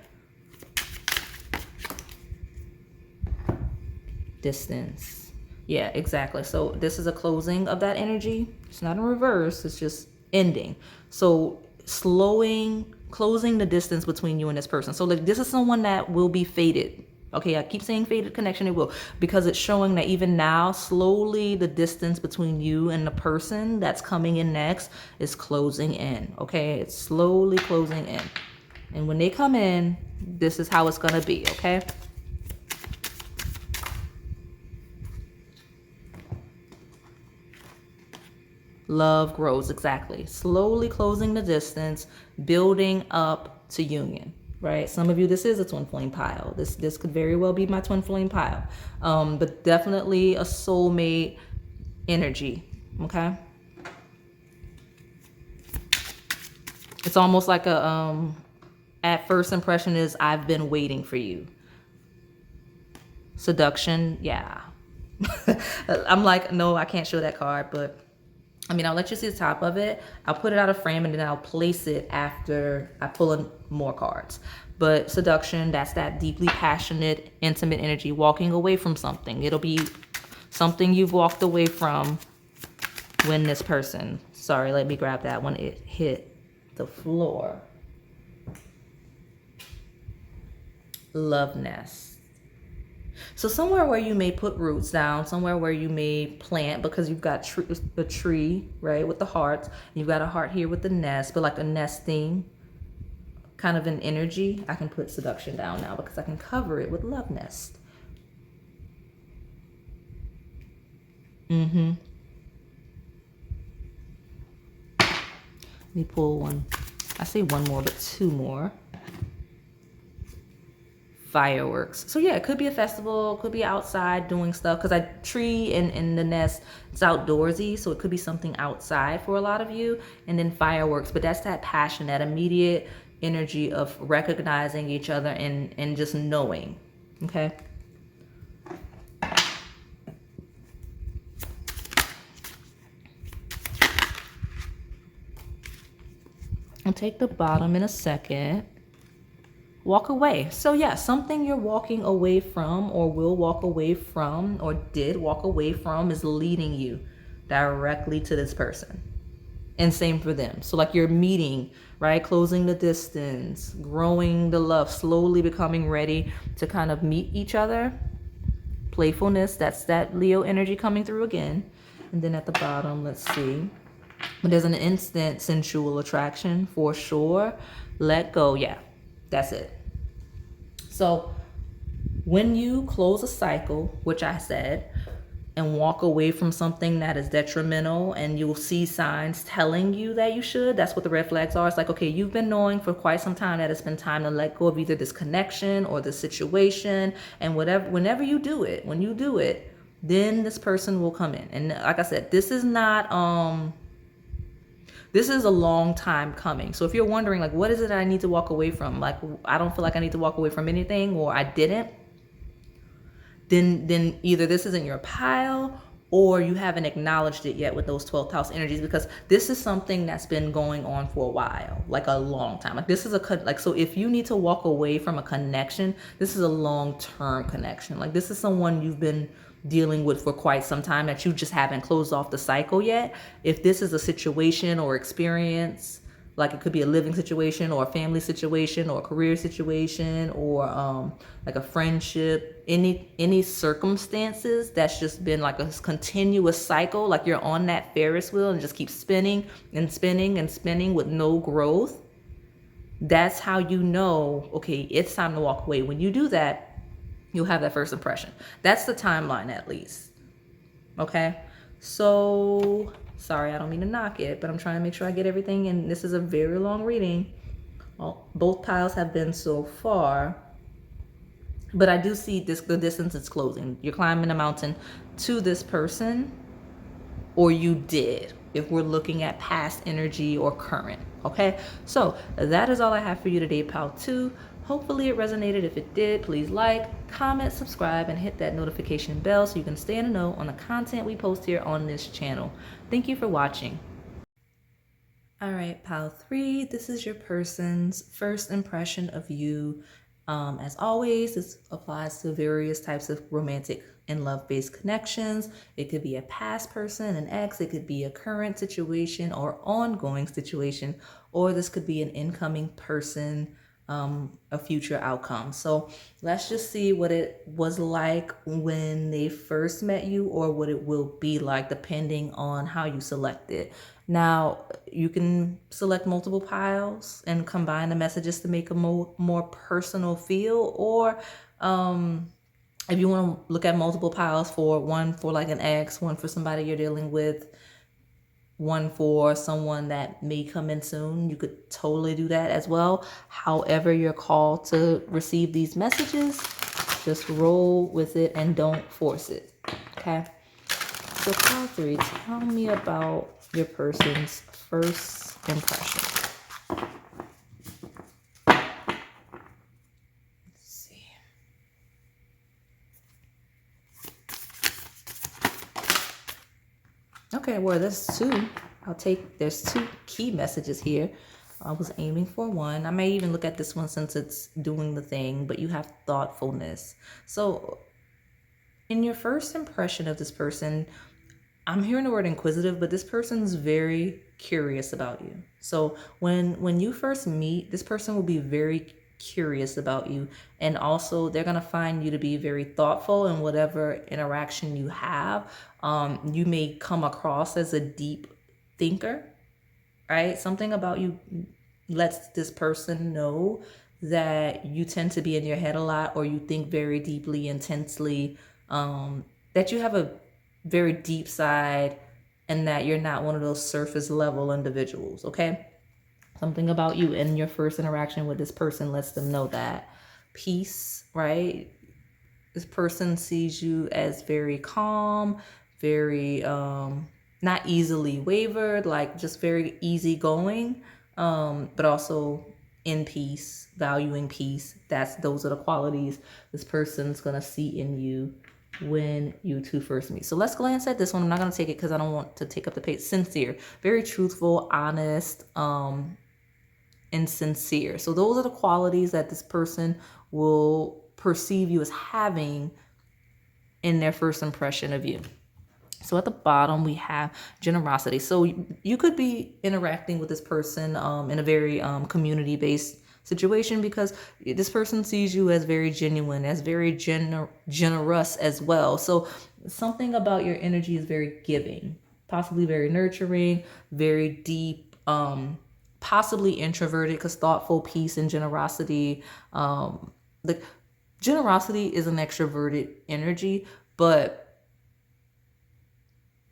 Distance. Yeah, exactly. So this is a closing of that energy. It's not in reverse, it's just ending. So closing the distance between you and this person. So like this is someone that will be fated. Okay, I keep saying faded connection, it will, because it's showing that even now, slowly the distance between you and the person that's coming in next is closing in. Okay, it's slowly closing in. And when they come in, this is how it's gonna be, okay? Love grows, exactly. Slowly closing the distance, building up to union. Right, some of you, this is a twin flame pile. This could very well be my twin flame pile, but definitely a soulmate energy. Okay, it's almost like a at first impression is I've been waiting for you. Seduction, yeah. I'm like, no, I can't show that card, but I mean, I'll let you see the top of it. I'll put it out of frame and then I'll place it after I pull in more cards. But seduction, that's that deeply passionate, intimate energy, walking away from something. It'll be something you've walked away from when this person, sorry, let me grab that one. It hit the floor. Love nest. So somewhere where you may put roots down, somewhere where you may plant, because you've got the tree, right, with the hearts. You've got a heart here with the nest, but like a nesting kind of an energy. I can put seduction down now because I can cover it with love nest. Let me pull one. I say one more, but two more. Fireworks. So yeah, it could be a festival, could be outside doing stuff, because I tree and the nest, it's outdoorsy, so it could be something outside for a lot of you. And then fireworks, but that's that passion, that immediate energy of recognizing each other and just knowing. Okay, I'll take the bottom in a second. Walk away. So yeah, something you're walking away from, or will walk away from, or did walk away from, is leading you directly to this person. And same for them. So like you're meeting, right? Closing the distance, growing the love, slowly becoming ready to kind of meet each other. Playfulness, that's that Leo energy coming through again. And then at the bottom, let's see. But there's an instant sensual attraction for sure. Let go, yeah. That's it. So when you close a cycle, which I said, and walk away from something that is detrimental, and you'll see signs telling you that you should, that's what the red flags are. It's like, okay, you've been knowing for quite some time that it's been time to let go of either this connection or this situation, and whenever you do it, when you do it, then this person will come in. And like I said, this is not this is a long time coming. So if you're wondering, like, what is it I need to walk away from? Like, I don't feel like I need to walk away from anything, or I didn't. Then either this isn't your pile, or you haven't acknowledged it yet with those 12th house energies, because this is something that's been going on for a while, like a long time. Like this is so if you need to walk away from a connection, this is a long-term connection. Like this is someone you've been dealing with for quite some time that you just haven't closed off the cycle yet. If this is a situation or experience, like it could be a living situation or a family situation or a career situation or like a friendship, any circumstances that's just been like a continuous cycle, like you're on that Ferris wheel and just keep spinning and spinning and spinning with no growth. That's how you know, okay, it's time to walk away. When you do that, you'll have that first impression. That's the timeline, at least. Okay, so sorry, I don't mean to knock it, but I'm trying to make sure I get everything. And this is a very long reading. Well, both piles have been so far, but I do see the distance is closing. You're climbing a mountain to this person, or you did, if we're looking at past energy or current. Okay, so that is all I have for you today, pile 2. Hopefully it resonated. If it did, please like, comment, subscribe, and hit that notification bell so you can stay in the know on the content we post here on this channel. Thank you for watching. All right, pile 3, this is your person's first impression of you. As always, this applies to various types of romantic and love-based connections. It could be a past person, an ex, it could be a current situation or ongoing situation, or this could be an incoming person, a future outcome. So let's just see what it was like when they first met you, or what it will be like depending on how you select it. Now, you can select multiple piles and combine the messages to make a more personal feel, or if you want to look at multiple piles, for one for like an ex, one for somebody you're dealing with, one for someone that may come in soon, you could totally do that as well. However you're called to receive these messages, just roll with it and don't force it. Okay, so pile 3, tell me about your person's first impression. Okay, well, there's 2. There's 2 key messages here. I was aiming for 1. I may even look at this one since it's doing the thing, but you have thoughtfulness. So in your first impression of this person, I'm hearing the word inquisitive, but this person's very curious about you. So when you first meet, this person will be very curious about you, and also they're going to find you to be very thoughtful in whatever interaction you have. You may come across as a deep thinker, right? Something about you lets this person know that you tend to be in your head a lot, or you think very deeply, intensely, that you have a very deep side, and that you're not one of those surface level individuals. Okay, something about you in your first interaction with this person lets them know that. Peace, right? This person sees you as very calm, very not easily wavered, like just very easygoing, but also in peace, valuing peace. Those are the qualities this person's gonna see in you when you two first meet. So let's glance at this one. I'm not gonna take it because I don't want to take up the page. Sincere, very truthful, honest, and sincere. So those are the qualities that this person will perceive you as having in their first impression of you. So at the bottom, we have generosity. So you could be interacting with this person in a very community-based situation, because this person sees you as very genuine, as very generous as well. So something about your energy is very giving, possibly very nurturing, very deep, possibly introverted, because thoughtful, peace, and generosity. The generosity is an extroverted energy, but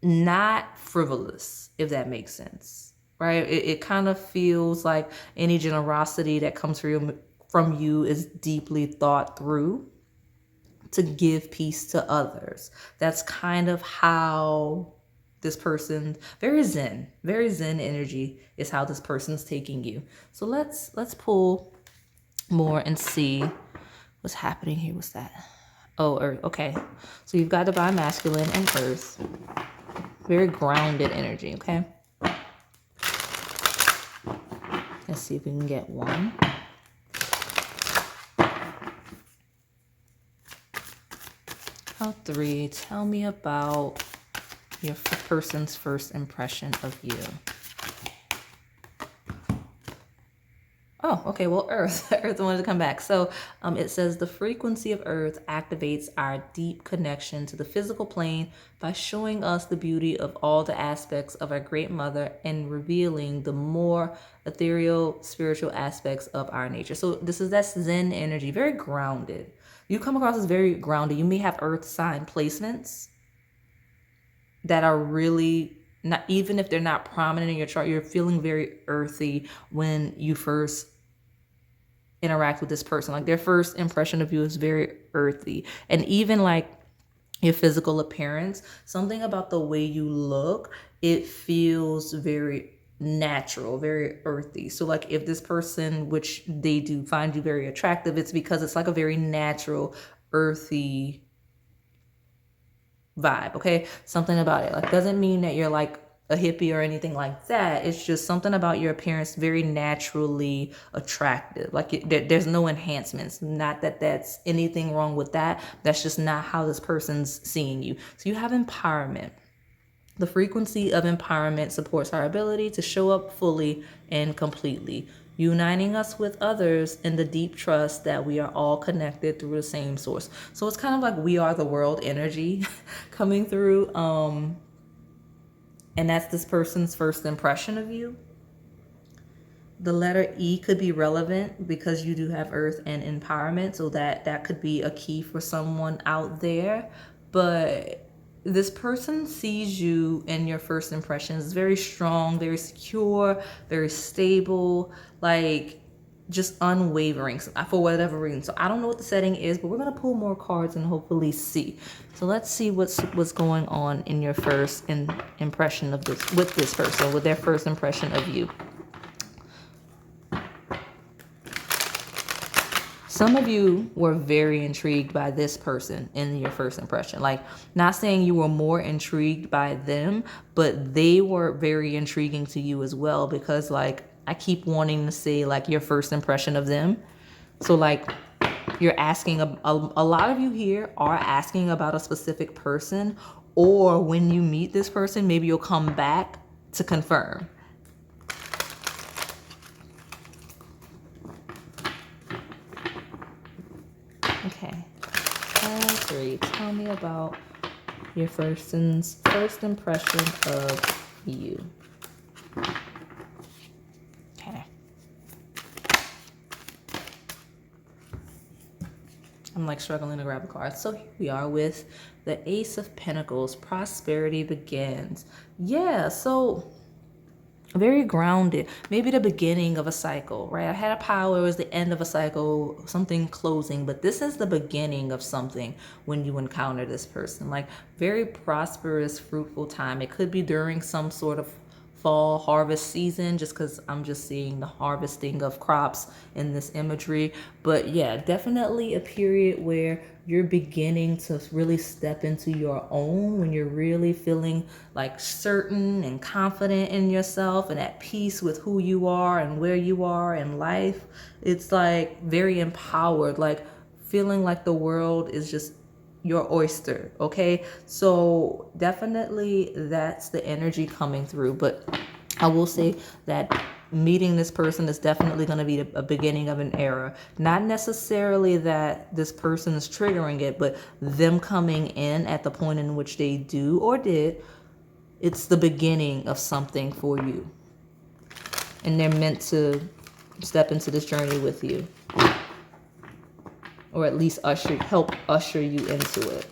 not frivolous, if that makes sense, right? It kind of feels like any generosity that comes from you is deeply thought through to give peace to others. That's kind of how this person, very zen energy is how this person's taking you. So let's pull more and see what's happening here. What's that? Oh, Earth. Okay. So you've got divine masculine and Earth. Very grounded energy, okay? Let's see if we can get one. Count 3. Tell me about your person's first impression of you. Oh, okay. Well, Earth. Earth wanted to come back. So it says the frequency of Earth activates our deep connection to the physical plane by showing us the beauty of all the aspects of our great mother and revealing the more ethereal spiritual aspects of our nature. So this is that Zen energy, very grounded. You come across as very grounded. You may have Earth sign placements that are really not, even if they're not prominent in your chart, you're feeling very earthy when you first interact with this person. Like their first impression of you is very earthy. And even like your physical appearance, something about the way you look, it feels very natural, very earthy. So like if this person, which they do find you very attractive, it's because it's like a very natural, earthy vibe. Okay, something about it like doesn't mean that you're like a hippie or anything like that. It's just something about your appearance very naturally attractive. Like there's no enhancements. Not that that's anything wrong with that. That's just not how this person's seeing you. So you have empowerment. The frequency of empowerment supports our ability to show up fully and completely, uniting us with others in the deep trust that we are all connected through the same source. So it's kind of like we are the world energy coming through. And that's this person's first impression of you. The letter E could be relevant because you do have Earth and empowerment, so that could be a key for someone out there. But this person sees you in your first impressions very strong, very secure, very stable, like just unwavering for whatever reason. So I don't know what the setting is, but we're gonna pull more cards and hopefully see. So let's see what's going on in your first impression of this with this person, with their first impression of you. Some of you were very intrigued by this person in your first impression. Like, not saying you were more intrigued by them, but they were very intriguing to you as well, because like I keep wanting to say like your first impression of them. So like you're asking, a lot of you here are asking about a specific person, or when you meet this person, maybe you'll come back to confirm. Okay. 3. Tell me about your first impression of you. Okay. I'm like struggling to grab a card. So here we are with the Ace of Pentacles. Prosperity begins. Yeah, so very grounded. Maybe the beginning of a cycle, right? I had a pile, it was the end of a cycle, something closing, but this is the beginning of something when you encounter this person. Like very prosperous, fruitful time. It could be during some sort of fall harvest season, just because I'm just seeing the harvesting of crops in this imagery. But yeah, definitely a period where you're beginning to really step into your own, when you're really feeling like certain and confident in yourself and at peace with who you are and where you are in life. It's like very empowered, like feeling like the world is just your oyster. Okay, so definitely that's the energy coming through. But I will say that meeting this person is definitely going to be a beginning of an era. Not necessarily that this person is triggering it, but them coming in at the point in which they do or did, it's the beginning of something for you, and they're meant to step into this journey with you, or at least help usher you into it.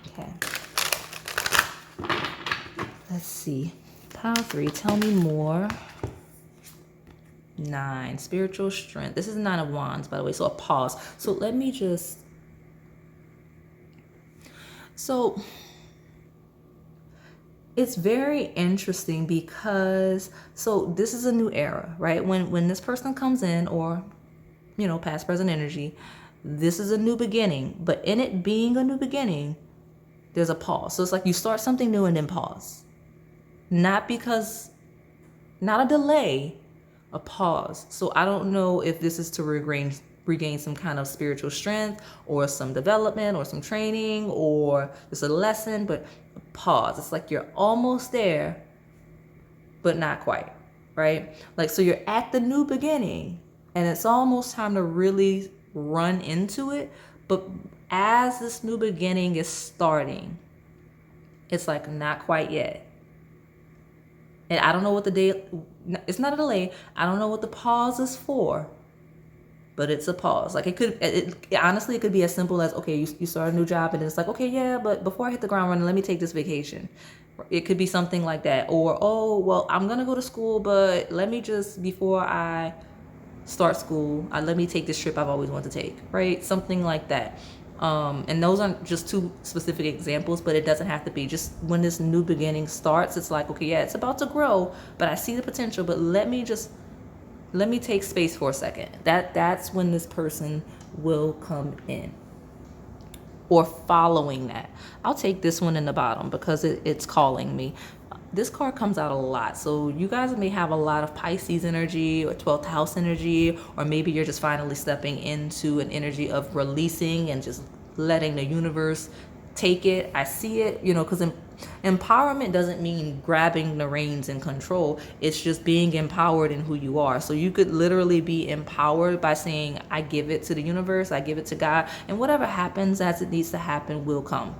Okay. Let's see. Pile 3, tell me more. 9, spiritual strength. This is 9 of Wands, by the way, so a pause. So let me just... So it's very interesting because, so this is a new era, right? When this person comes in, or past, present energy. This is a new beginning, but in it being a new beginning, there's a pause. So it's like you start something new and then pause. Not a delay, a pause. So I don't know if this is to regain some kind of spiritual strength or some development or some training or just a lesson, but a pause. It's like you're almost there, but not quite, right? Like, so you're at the new beginning and it's almost time to really run into it. But as this new beginning is starting, it's like not quite yet. And I don't know what it's not a delay. I don't know what the pause is for, but it's a pause. Like honestly, it could be as simple as, okay, you start a new job and it's like, okay, yeah, but before I hit the ground running, let me take this vacation. It could be something like that. Or, oh, well, I'm going to go to school, but let me just, before I start school, let me take this trip I've always wanted to take, right? Something like that. And those aren't just two specific examples, but it doesn't have to be. Just when this new beginning starts, it's like, okay, yeah, it's about to grow, but I see the potential, but let me take space for a second. That's when this person will come in. Or following that. I'll take this one in the bottom because it's calling me. This card comes out a lot. So you guys may have a lot of Pisces energy or 12th house energy, or maybe you're just finally stepping into an energy of releasing and just letting the universe take it. I see it, because empowerment doesn't mean grabbing the reins and control. It's just being empowered in who you are. So you could literally be empowered by saying, I give it to the universe, I give it to God, and whatever happens as it needs to happen will come.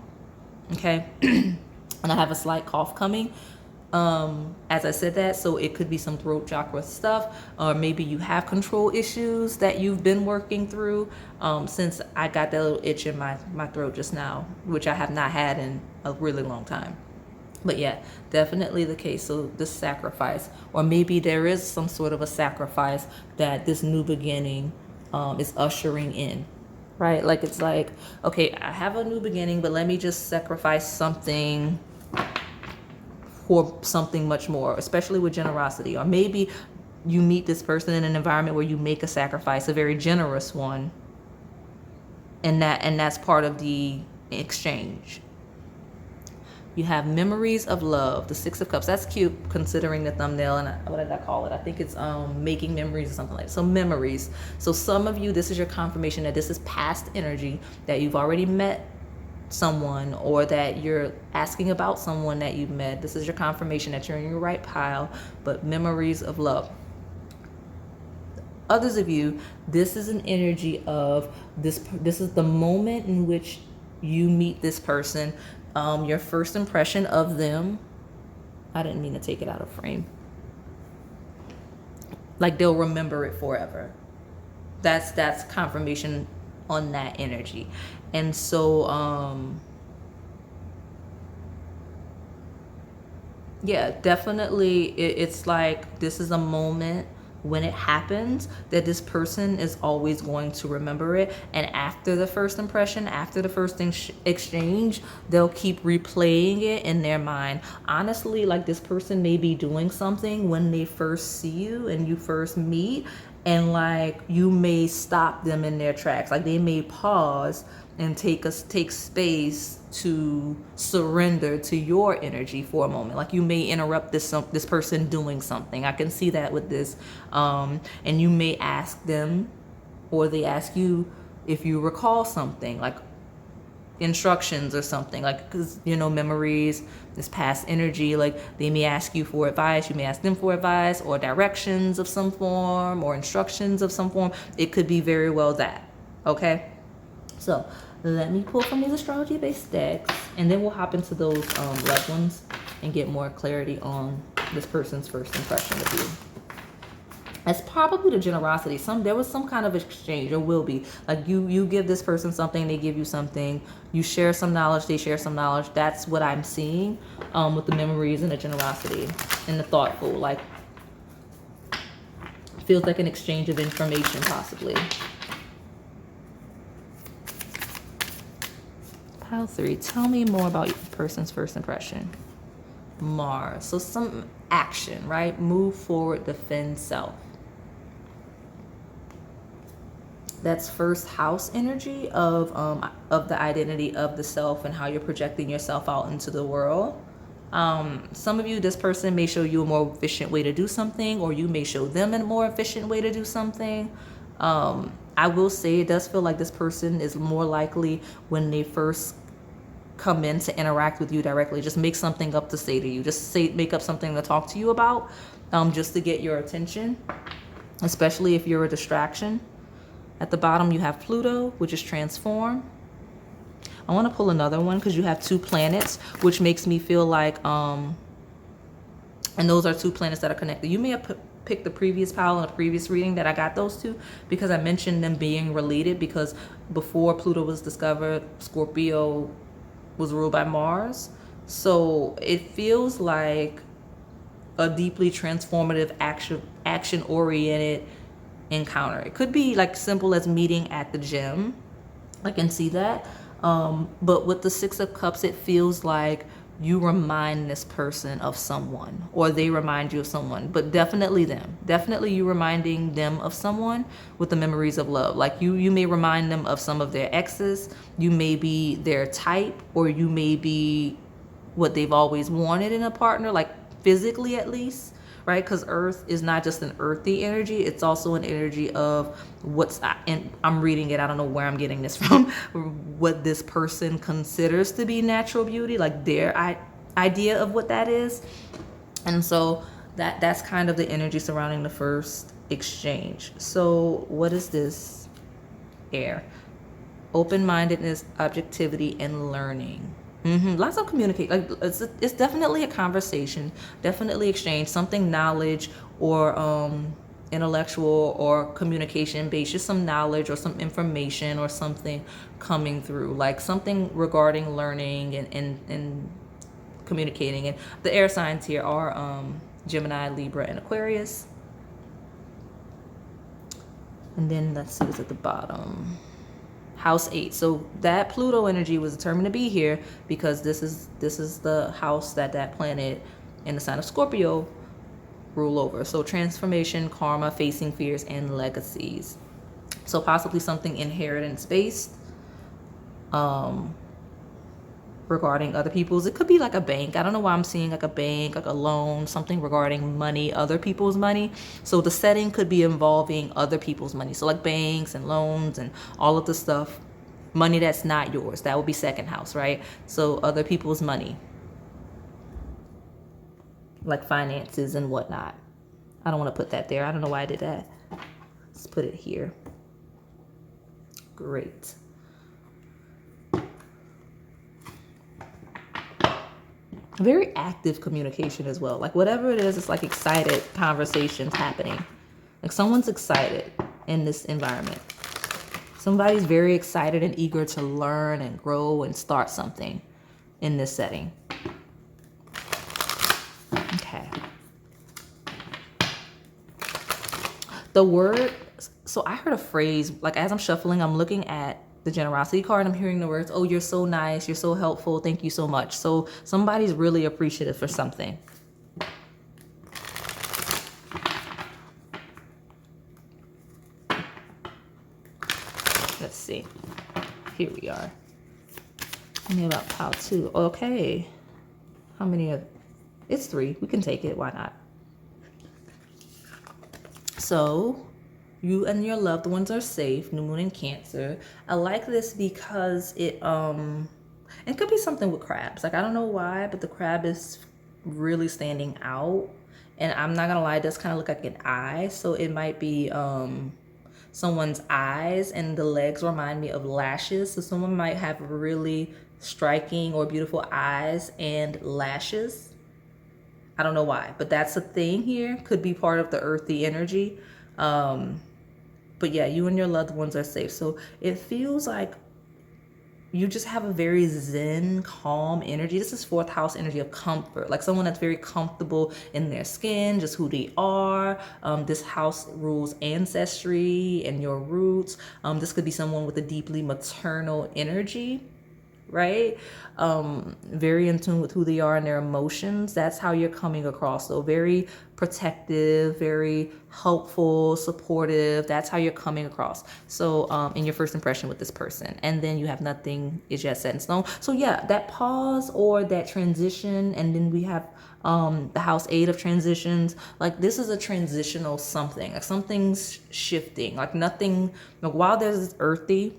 Okay? And I have a slight cough coming. As I said that, so it could be some throat chakra stuff, or maybe you have control issues that you've been working through, since I got that little itch in my throat just now, which I have not had in a really long time. But yeah, definitely the case. So this sacrifice, or maybe there is some sort of a sacrifice that this new beginning is ushering in, right? Like, it's like, okay, I have a new beginning, but let me just sacrifice something for something much more, especially with generosity. Or maybe you meet this person in an environment where you make a sacrifice, a very generous one, and that's part of the exchange. You have memories of love, the 6 of Cups. That's cute considering the thumbnail. And what did I call it? I think it's making memories or something like that. So memories. So some of you, this is your confirmation that this is past energy, that you've already met someone, or that you're asking about someone that you've met. This is your confirmation that you're in your right pile, but memories of love. Others of you, this is an energy of this is the moment in which you meet this person, your first impression of them. I didn't mean to take it out of frame. Like, they'll remember it forever. That's confirmation on that energy. And so yeah, definitely it's like this is a moment when it happens that this person is always going to remember it. And after the first impression, after the first exchange, they'll keep replaying it in their mind. Honestly, like, this person may be doing something when they first see you and you first meet, and like you may stop them in their tracks. Like, they may pause and take space to surrender to your energy for a moment. Like, you may interrupt this person doing something. I can see that with this. And you may ask them, or they ask you, if you recall something, like instructions or something, like, because memories, this past energy, like they may ask you for advice, you may ask them for advice, or directions of some form, or instructions of some form. It could be very well that. Okay, so let me pull from these astrology based decks, and then we'll hop into those loved ones and get more clarity on this person's first impression of you. It's probably the generosity. There was some kind of exchange, or will be. Like, you give this person something, they give you something. You share some knowledge, they share some knowledge. That's what I'm seeing with the memories and the generosity and the thoughtful. Like, feels like an exchange of information, possibly. Pile 3. Tell me more about your person's first impression. Mars. So some action, right? Move forward, defend self. That's first house energy of the identity of the self and how you're projecting yourself out into the world. Some of you, this person may show you a more efficient way to do something, or you may show them a more efficient way to do something. I will say it does feel like this person is more likely, when they first come in, to interact with you directly. Just make something up to say to you. Make up something to talk to you about, just to get your attention, especially if you're a distraction. At the bottom, you have Pluto, which is transform. I want to pull another one because you have 2 planets, which makes me feel like, and those are 2 planets that are connected. You may have picked the previous pile in a previous reading that I got those 2, because I mentioned them being related, because before Pluto was discovered, Scorpio was ruled by Mars. So it feels like a deeply transformative, action-oriented encounter. It could be like simple as meeting at the gym. I can see that. But with the 6 of Cups, it feels like you remind this person of someone, or they remind you of someone, but definitely them. Definitely you reminding them of someone with the memories of love. Like you may remind them of some of their exes. You may be their type, or you may be what they've always wanted in a partner, like physically at least, right? Because Earth is not just an earthy energy, it's also an energy of and I'm reading it, I don't know where I'm getting this from, what this person considers to be natural beauty, like their idea of what that is. And so that's kind of the energy surrounding the first exchange. So what is this? Air. Open-mindedness, objectivity, and learning. Lots of communicate. Like it's definitely a conversation, definitely exchange, something knowledge or intellectual or communication based, just some knowledge or some information or something coming through, like something regarding learning and communicating. And the air signs here are Gemini, Libra, and Aquarius. And then let's see what's at the bottom. House 8. So that Pluto energy was determined to be here because this is the house that planet in the sign of Scorpio rule over. So transformation, karma, facing fears, and legacies. So possibly something inheritance based, regarding other people's. It could be like a bank. I don't know why I'm seeing like a bank, like a loan, something regarding money, other people's money. So the setting could be involving other people's money. So like banks and loans and all of the stuff, money that's not yours. That would be second house, right? So other people's money, like finances and whatnot. I don't want to put that there. I don't know why I did that. Let's put it here. Great. Very active communication as well. Like whatever it is, it's like excited conversations happening. Like someone's excited in this environment. Somebody's very excited and eager to learn and grow and start something in this setting. Okay. The word, so I heard a phrase, like as I'm shuffling, I'm looking at the generosity card, I'm hearing the words, oh, you're so nice, you're so helpful, thank you so much. So somebody's really appreciative for something. Let's see. Here we are. I knew about pile 2. Okay. How many of it's 3. We can take it. Why not? So you and your loved ones are safe. New moon in Cancer. I like this because it could be something with crabs. Like I don't know why, but the crab is really standing out. And I'm not gonna lie, it does kind of look like an eye. So it might be someone's eyes, and the legs remind me of lashes. So someone might have really striking or beautiful eyes and lashes. I don't know why, but that's a thing here. Could be part of the earthy energy. But yeah, you and your loved ones are safe. So it feels like you just have a very zen, calm energy. This is 4th house energy of comfort, like someone that's very comfortable in their skin, just who they are. This house rules ancestry and your roots. This could be someone with a deeply maternal energy, right? Very in tune with who they are and their emotions. That's how you're coming across. So very protective, very helpful, supportive. That's how you're coming across. So in your first impression with this person. And then you have nothing is yet set in stone. So yeah, that pause or that transition, and then we have the house 8 of transitions. Like this is a transitional something. Like something's shifting. Like nothing, like while there's this earthy,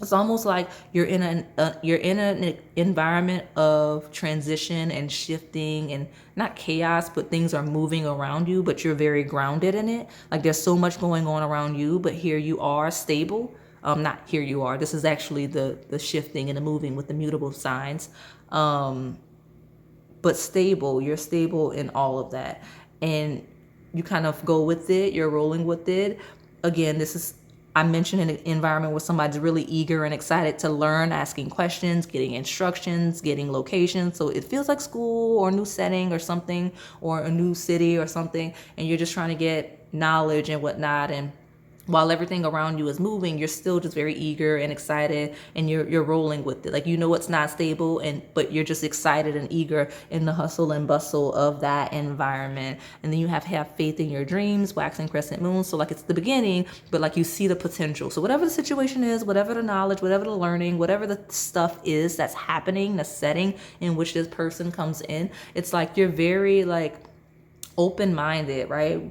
it's almost like you're in an environment of transition and shifting, and not chaos, but things are moving around you, but you're very grounded in it. Like there's so much going on around you, but here you are stable. Not here you are. This is actually the shifting and the moving with the mutable signs. But stable. You're stable in all of that, and you kind of go with it. You're rolling with it. Again, this is, I mentioned, an environment where somebody's really eager and excited to learn, asking questions, getting instructions, getting locations. So it feels like school or a new setting or something, or a new city or something, and you're just trying to get knowledge and whatnot. And while everything around you is moving, you're still just very eager and excited, and you're rolling with it. Like, you know, it's not stable, but you're just excited and eager in the hustle and bustle of that environment. And then you have faith in your dreams, waxing crescent moon. So like it's the beginning, but like you see the potential. So whatever the situation is, whatever the knowledge, whatever the learning, whatever the stuff is that's happening, the setting in which this person comes in, it's like you're very like open-minded, right?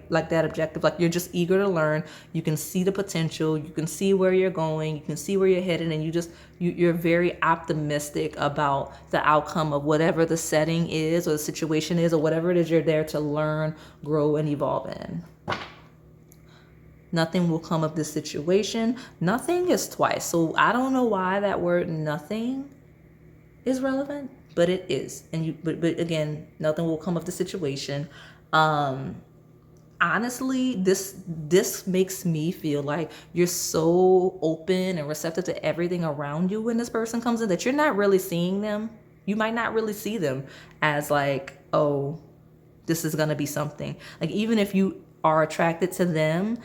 Like that objective, like you're just eager to learn. You can see the potential, you can see where you're going, you can see where you're headed, and you're very optimistic about the outcome of whatever the setting is or the situation is or whatever it is you're there to learn, grow, and evolve in. Nothing will come of this situation. Nothing is twice. So I don't know why that word nothing is relevant, but it is. And but again, nothing will come of the situation. Honestly, this makes me feel like you're so open and receptive to everything around you when this person comes in that you're not really seeing them. You might not really see them as like, oh, this is going to be something. Like even if you are attracted to them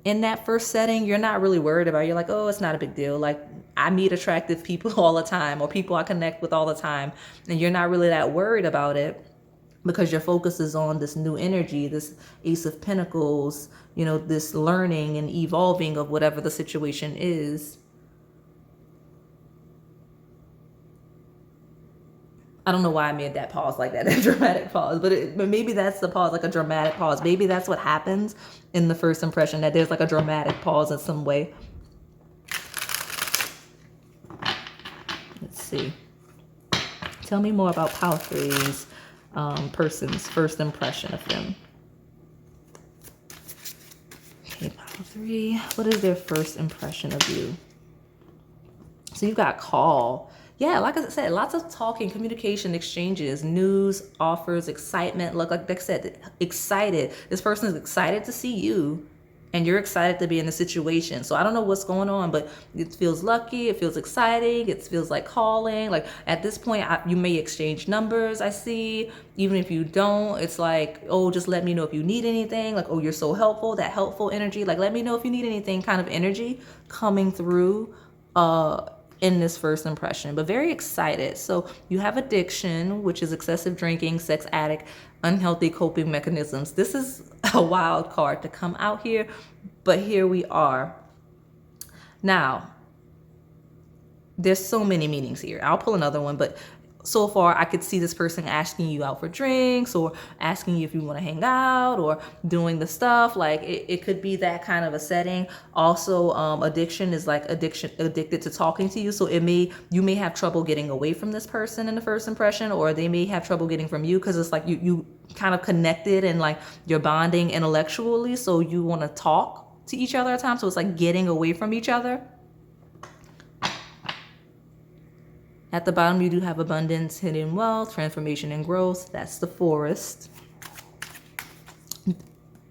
in that first setting, you're not really worried about it. You're like, oh, it's not a big deal. Like I meet attractive people all the time, or people I connect with all the time, and you're not really that worried about it, because your focus is on this new energy, this Ace of Pentacles, you know, this learning and evolving of whatever the situation is. I don't know why I made that pause like that, a dramatic pause, but maybe that's the pause, like a dramatic pause. Maybe that's what happens in the first impression, that there's like a dramatic pause in some way. Let's see. Tell me more about Power 3's person's first impression of them. Okay, Power 3. What is their first impression of you? So you've got call. Yeah, like I said, lots of talking, communication, exchanges, news, offers, excitement. Look, like I said, excited. This person is excited to see you, and you're excited to be in the situation. So I don't know what's going on, but it feels lucky. It feels exciting. It feels like calling. Like at this point, you may exchange numbers, I see. Even if you don't, it's like, oh, just let me know if you need anything. Like, oh, you're so helpful. That helpful energy. Like, let me know if you need anything kind of energy coming through in this first impression. But very excited. So you have addiction, which is excessive drinking, sex addict, unhealthy coping mechanisms. This is a wild card to come out here, but here we are. Now, there's so many meanings here. I'll pull another one, but so far I could see this person asking you out for drinks, or asking you if you want to hang out, or doing the stuff. Like it could be that kind of a setting. Also, addiction is like addicted to talking to you. So you may have trouble getting away from this person in the first impression, or they may have trouble getting from you, because it's like you kind of connected and like you're bonding intellectually. So you want to talk to each other at times. So it's like getting away from each other. At the bottom, you do have abundance, hidden wealth, transformation, and growth. That's the Forest.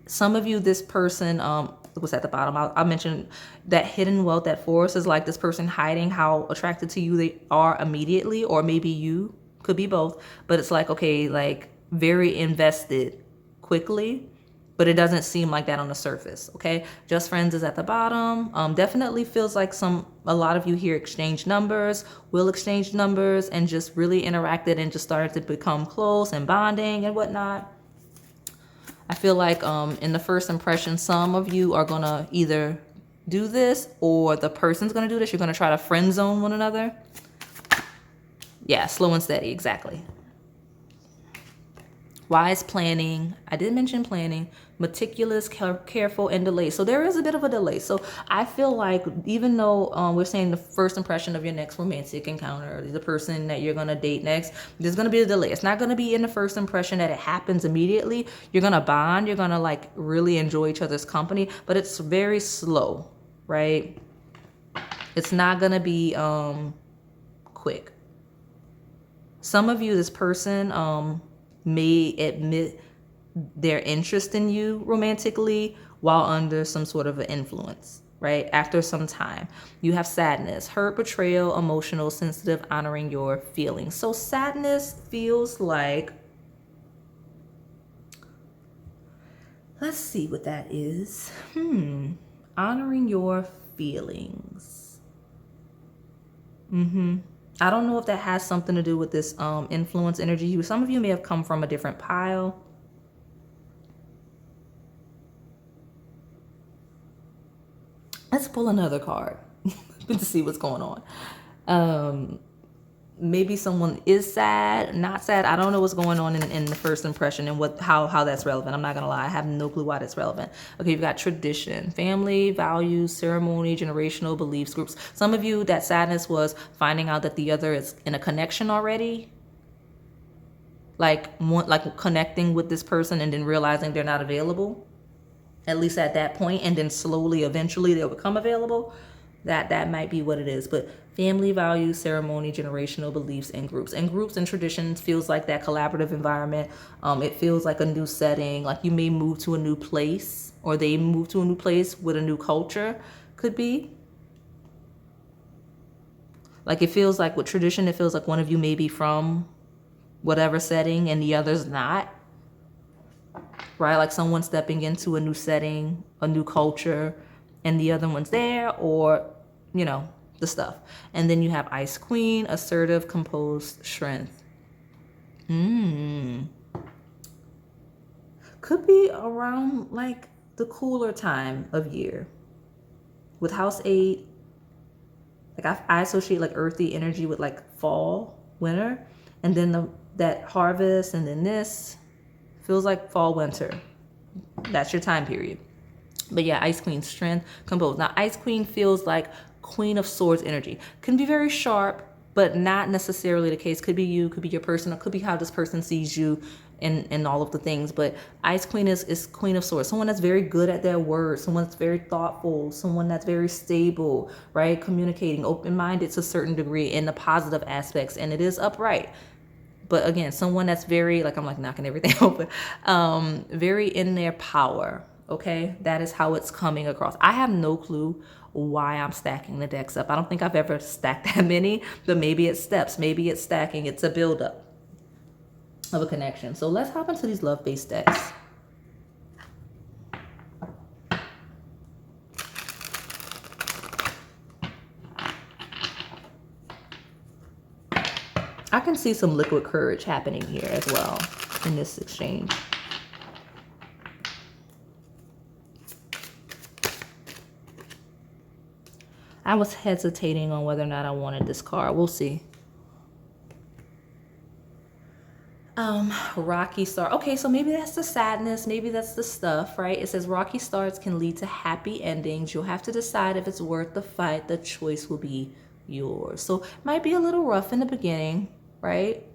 Some of you, this person was at the bottom. I'll mention that hidden wealth, that Forest is like this person hiding how attracted to you they are immediately, or maybe you, could be both. But it's like, okay, like very invested quickly, but it doesn't seem like that on the surface. Okay, just friends is at the bottom. Definitely feels like a lot of you here exchange numbers, will exchange numbers, and just really interacted and just started to become close and bonding and whatnot. I feel like in the first impression, some of you are gonna either do this or the person's gonna do this. You're gonna try to friend zone one another. Yeah, slow and steady, exactly. Wise planning. I did mention planning. Meticulous, careful, and delay. So there is a bit of a delay. So I feel like even though we're saying the first impression of your next romantic encounter, the person that you're going to date next, there's going to be a delay. It's not going to be in the first impression that it happens immediately. You're going to bond. You're going to like really enjoy each other's company, but it's very slow, right? It's not going to be quick. Some of you, this person may admit their interest in you romantically while under some sort of an influence, right? After some time, you have sadness, hurt, betrayal, emotional, sensitive, honoring your feelings. So sadness feels like, let's see what that is. Honoring your feelings. I don't know if that has something to do with this influence energy. Some of you may have come from a different pile. Let's pull another card to see what's going on. Maybe someone is sad, not sad. I don't know what's going on in the first impression and how that's relevant. I'm not gonna lie, I have no clue why that's relevant. Okay, you've got tradition, family, values, ceremony, generational beliefs, groups. Some of you, that sadness was finding out that the other is in a connection already. Like connecting with this person and then realizing they're not available, at least at that point, and then slowly, eventually they'll become available. That might be what it is. But family, values, ceremony, generational beliefs, and groups. And groups and traditions feels like that collaborative environment. It feels like a new setting. Like you may move to a new place, or they move to a new place with a new culture. Could be. Like it feels like with tradition, it feels like one of you may be from whatever setting and the other's not. Right? Like someone stepping into a new setting, a new culture, and the other one's there, or, you know, the stuff. And then you have Ice Queen, assertive, composed, strength. Could be around like the cooler time of year. With House 8, like I associate like earthy energy with like fall, winter, and then that harvest, and then this feels like fall, winter. That's your time period. But yeah, Ice Queen, strength, composed. Now, Ice Queen feels like Queen of Swords energy. Can be very sharp, but not necessarily the case. Could be you, could be your person, or could be how this person sees you and all of the things. But Ice Queen is Queen of Swords. Someone that's very good at their words, someone that's very thoughtful, someone that's very stable, right? Communicating, open-minded to a certain degree in the positive aspects, and it is upright. But again, someone that's very, like I'm like knocking everything open, very in their power. Okay, that is how it's coming across. I have no clue why I'm stacking the decks up. I don't think I've ever stacked that many, but maybe it's steps, maybe it's stacking. It's a buildup of a connection. So let's hop into these love-based decks. I can see some liquid courage happening here as well in this exchange. I was hesitating on whether or not I wanted this card. We'll see. Rocky start. Okay, so maybe that's the sadness. Maybe that's the stuff, right? It says rocky starts can lead to happy endings. You'll have to decide if it's worth the fight. The choice will be yours. So it might be a little rough in the beginning, right?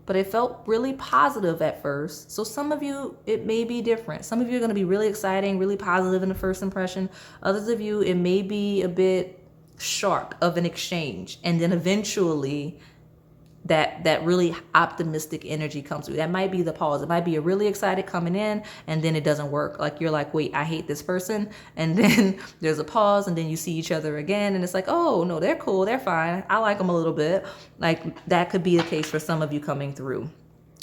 But it felt really positive at first. So some of you, it may be different. Some of you are going to be really exciting, really positive in the first impression. Others of you, it may be a bit sharp of an exchange, and then eventually that really optimistic energy comes through. That might be the pause. It might be a really excited coming in, and then it doesn't work. Like you're like, wait, I hate this person, and then there's a pause, and then you see each other again, and it's like, oh no, they're cool, they're fine, I like them a little bit. Like that could be the case for some of you coming through.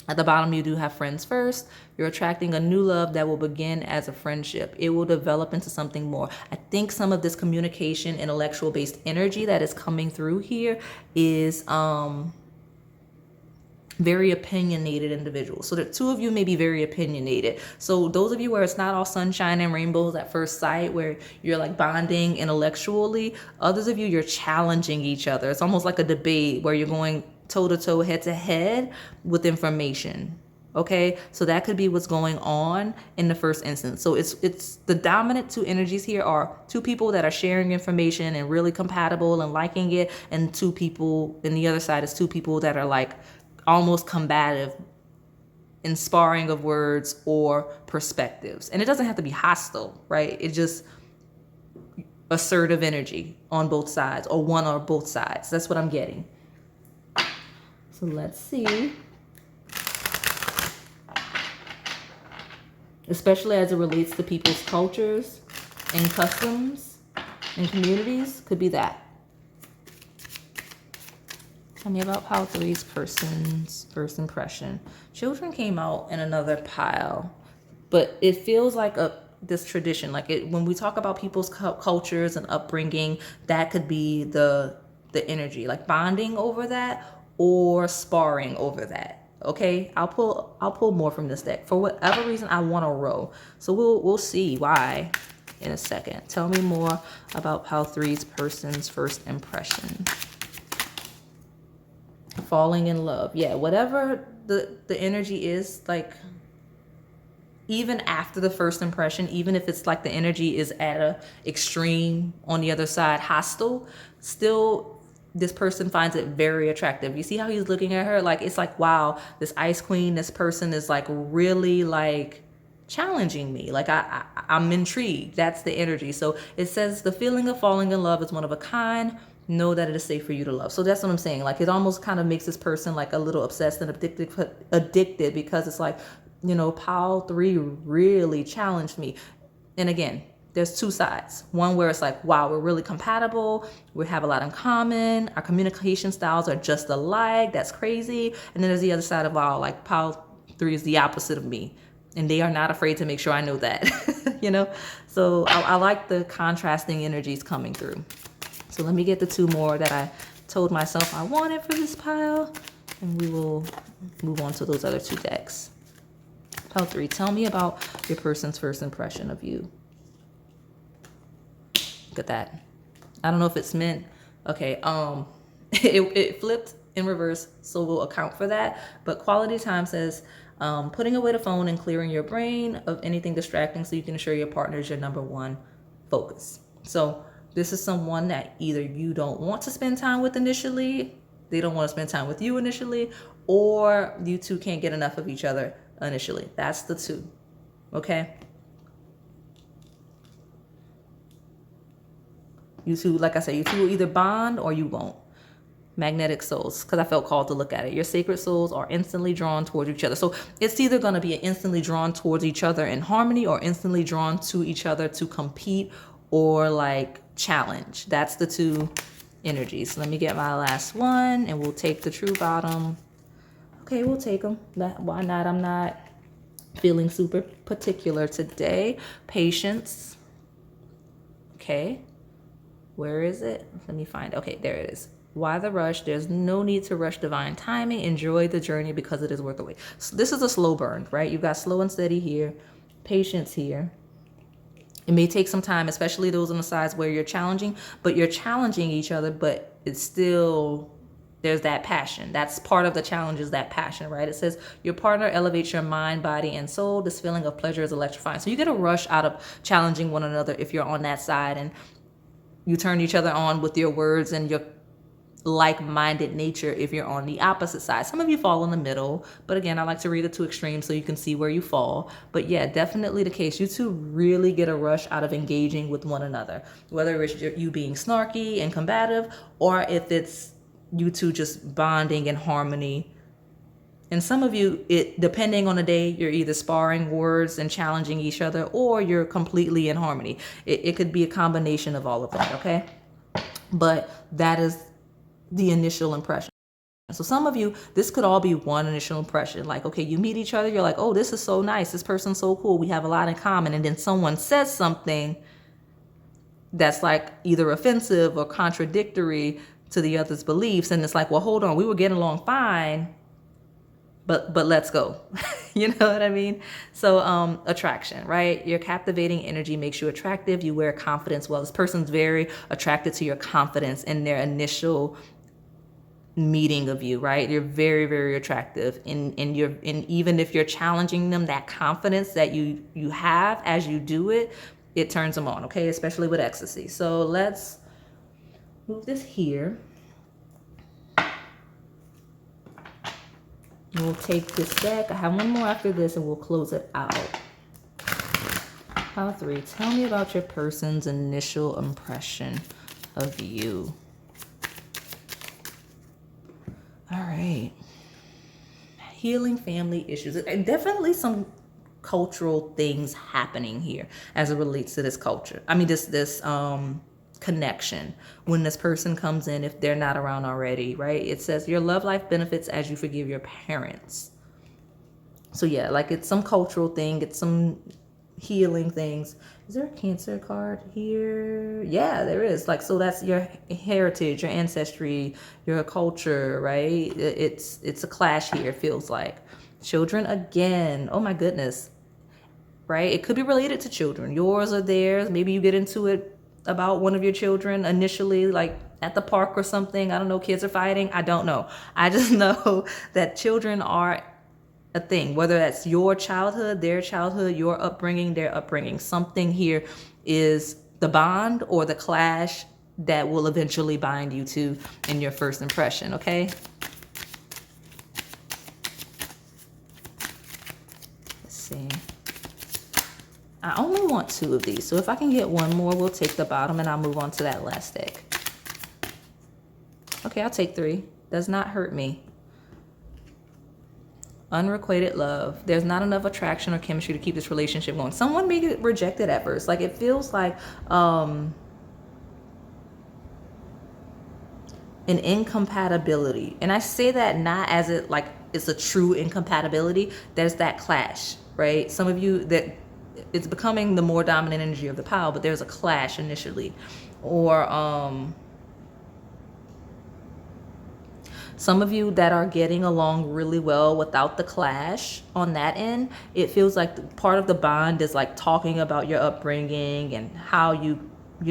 At the bottom, you do have friends first. You're attracting a new love that will begin as a friendship. It will develop into something more. I think some of this communication, intellectual based energy that is coming through here is very opinionated individuals. So the two of you may be very opinionated. So those of you where it's not all sunshine and rainbows at first sight, where you're like bonding intellectually, others of you, you're challenging each other. It's almost like a debate where you're going toe to toe, head to head with information. Okay, so that could be what's going on in the first instance. So it's the dominant two energies here are two people that are sharing information and really compatible and liking it, and two people, and the other side is two people that are like almost combative in sparring of words or perspectives. And it doesn't have to be hostile, right? It's just assertive energy on both sides, or one or both sides. That's what I'm getting. So let's see. Especially as it relates to people's cultures and customs and communities, could be that. Tell me about pile 3's person's first impression. Children came out in another pile, but it feels like this tradition. Like when we talk about people's cultures and upbringing, that could be the energy, like bonding over that or sparring over that. Okay, I'll pull more from this deck. For whatever reason, I want a row. So we'll see why in a second. Tell me more about pile 3's person's first impression. Falling in love. Yeah, whatever the energy is, like even after the first impression, even if it's like the energy is at a extreme on the other side, hostile, still this person finds it very attractive. You see how he's looking at her? Like, it's like, wow, this ice queen, this person is like really like challenging me. Like I'm intrigued. That's the energy. So it says the feeling of falling in love is one of a kind. Know that it is safe for you to love. So that's what I'm saying. Like it almost kind of makes this person like a little obsessed and addicted because it's like, you know, pile 3 really challenged me. And again, there's two sides. One where it's like, wow, we're really compatible. We have a lot in common. Our communication styles are just alike. That's crazy. And then there's the other side of, wow, like pile 3 is the opposite of me. And they are not afraid to make sure I know that, you know? So I like the contrasting energies coming through. So let me get the 2 more that I told myself I wanted for this pile, and we will move on to those other 2 decks. Pile 3, tell me about your person's first impression of you. Look at that. I don't know if it's meant. Okay, it flipped in reverse, so we'll account for that. But quality time says putting away the phone and clearing your brain of anything distracting so you can ensure your partner is your number 1 focus. So this is someone that either you don't want to spend time with initially, they don't want to spend time with you initially, or you two can't get enough of each other initially. That's the 2, okay? You two, like I said, you two will either bond or you won't. Magnetic souls, because I felt called to look at it. Your sacred souls are instantly drawn towards each other. So it's either going to be instantly drawn towards each other in harmony or instantly drawn to each other to compete or like challenge. That's the 2 energies. So let me get my last one and we'll take the true bottom. Okay, we'll take them. Why not? I'm not feeling super particular today. Patience. Okay. Where is it? Let me find. Okay, there it is. Why the rush? There's no need to rush divine timing. Enjoy the journey because it is worth the wait. So this is a slow burn, right? You've got slow and steady here. Patience here. It may take some time, especially those on the sides where you're challenging, but you're challenging each other, but it's still, there's that passion. That's part of the challenge, is that passion, right? It says your partner elevates your mind, body, and soul. This feeling of pleasure is electrifying. So you get a rush out of challenging one another if you're on that side, and you turn each other on with your words and your like-minded nature if you're on the opposite side. Some of you fall in the middle, but again, I like to read the 2 extremes so you can see where you fall. But yeah, definitely the case. You two really get a rush out of engaging with one another, whether it's you being snarky and combative, or if it's you two just bonding in harmony. And some of you, it depending on the day, you're either sparring words and challenging each other, or you're completely in harmony. It could be a combination of all of that, okay? But that is the initial impression. So some of you, this could all be one initial impression. Like, okay, you meet each other, you're like, oh, this is so nice. This person's so cool. We have a lot in common. And then someone says something that's like either offensive or contradictory to the other's beliefs. And it's like, well, hold on, we were getting along fine, but let's go. You know what I mean? So attraction, right? Your captivating energy makes you attractive. You wear confidence well. This person's very attracted to your confidence in their initial meeting of you, right? You're very, very attractive. And even if you're challenging them, that confidence that you have as you do it, it turns them on, okay? Especially with ecstasy. So let's move this here. We'll take this deck. I have one more after this and we'll close it out. Pile 3. Tell me about your person's initial impression of you. All right. Healing family issues. Definitely some cultural things happening here as it relates to this culture. I mean, this connection when this person comes in, if they're not around already, right? It says your love life benefits as you forgive your parents. So yeah, like it's some cultural thing. It's some healing things. Is there a Cancer card here? Yeah, there is. Like, so that's your heritage, your ancestry, your culture, right? It's a clash here, it feels like. Children again. Oh my goodness. Right? It could be related to children. Yours or theirs. Maybe you get into it about one of your children initially, like at the park or something. I don't know. Kids are fighting. I don't know. I just know that children are a thing, whether that's your childhood, their childhood, your upbringing, their upbringing. Something here is the bond or the clash that will eventually bind you two in your first impression, okay? Let's see. I only want 2 of these, so if I can get one more, we'll take the bottom and I'll move on to that last deck. Okay, I'll take 3. Does not hurt me. Unrequited love. There's not enough attraction or chemistry to keep this relationship going. Someone may get rejected at first. Like it feels like an incompatibility. And I say that not as it like it's a true incompatibility. There's that clash, right? Some of you that it's becoming the more dominant energy of the pile, but there's a clash initially. Or some of you that are getting along really well without the clash on that end, it feels like part of the bond is like talking about your upbringing and how you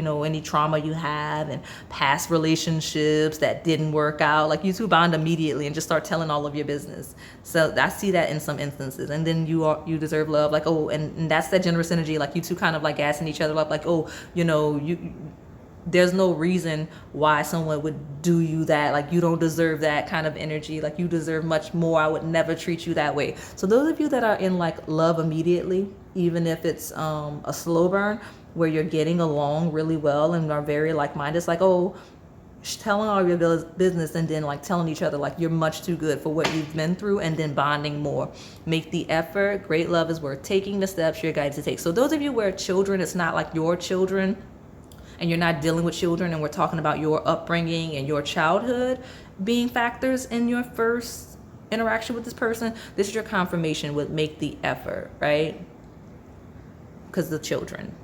know, any trauma you have and past relationships that didn't work out. Like you two bond immediately and just start telling all of your business. So I see that in some instances. And then you deserve love. Like, oh, and that's that generous energy. Like you two kind of like gassing each other up. Like, oh, you know, there's no reason why someone would do you that. Like you don't deserve that kind of energy. Like you deserve much more. I would never treat you that way. So those of you that are in like love immediately, even if it's a slow burn where you're getting along really well and are very like-minded, it's like, oh, telling all your business and then like telling each other like you're much too good for what you've been through and then bonding more. Make the effort. Great love is worth taking the steps you're guided to take. So those of you where children, it's not like your children, and you're not dealing with children, and we're talking about your upbringing and your childhood being factors in your first interaction with this person, this is your confirmation with make the effort, right? Because the children.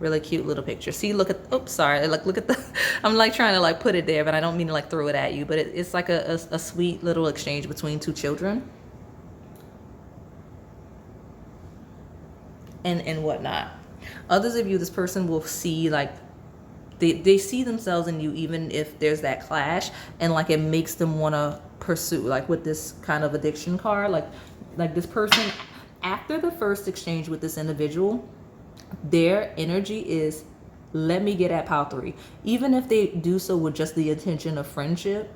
Really cute little picture. See, look at, oops, sorry. Like, look at the, I'm like trying to like put it there, but I don't mean to like throw it at you, but it's like a sweet little exchange between 2 children. And whatnot. Others of you, this person will see like, they see themselves in you even if there's that clash, and like it makes them want to pursue, like with this kind of addiction card, like this person after the first exchange with this individual, their energy is let me get at pile 3, even if they do so with just the intention of friendship.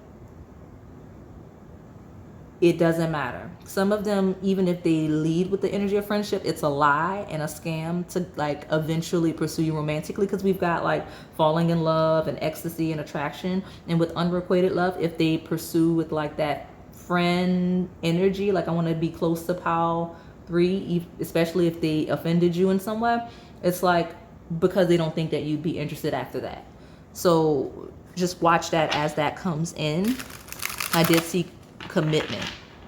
It doesn't matter. Some of them, even if they lead with the energy of friendship, it's a lie and a scam to like eventually pursue you romantically, because we've got like falling in love and ecstasy and attraction. And with unrequited love, if they pursue with like that friend energy, like I want to be close to pile 3, especially if they offended you in some way, it's like because they don't think that you'd be interested after that. So just watch that as that comes in. I did see commitment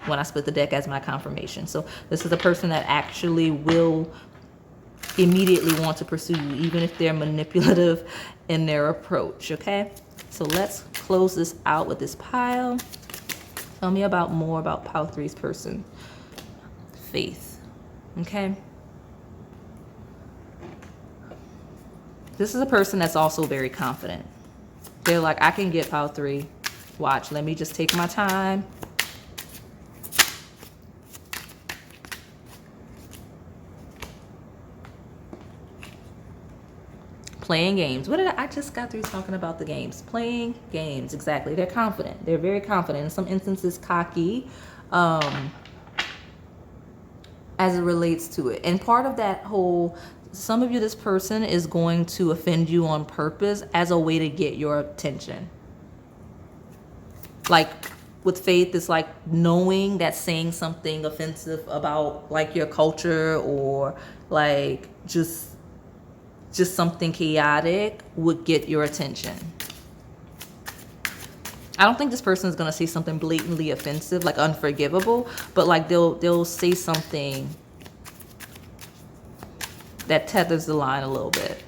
when I split the deck as my confirmation. So this is a person that actually will immediately want to pursue you, even if they're manipulative in their approach, okay? So let's close this out with this pile. Tell me more about pile 3's person. Faith, okay? This is a person that's also very confident. They're like, I can get pile 3. Watch, let me just take my time. Playing games. What did I just got through talking about the games? Playing games, exactly. They're confident. They're very confident. In some instances, cocky, as it relates to it. And part of that whole, some of you, this person is going to offend you on purpose as a way to get your attention. Like with Faith, it's like knowing that saying something offensive about like your culture or like just something chaotic would get your attention. I don't think this person is going to say something blatantly offensive, like unforgivable, but like they'll say something that tethers the line a little bit.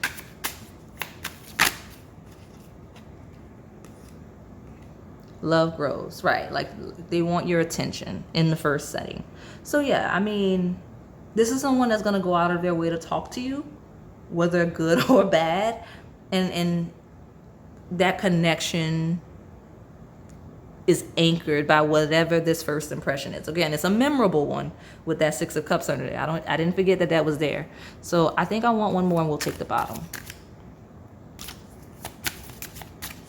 Love grows, right? Like they want your attention in the first setting. So yeah, I mean, this is someone that's going to go out of their way to talk to you, whether good or bad, and that connection is anchored by whatever this first impression is. Again, it's a memorable one with that 6 of Cups under there. I didn't forget that was there. So I think I want one more, and we'll take the bottom.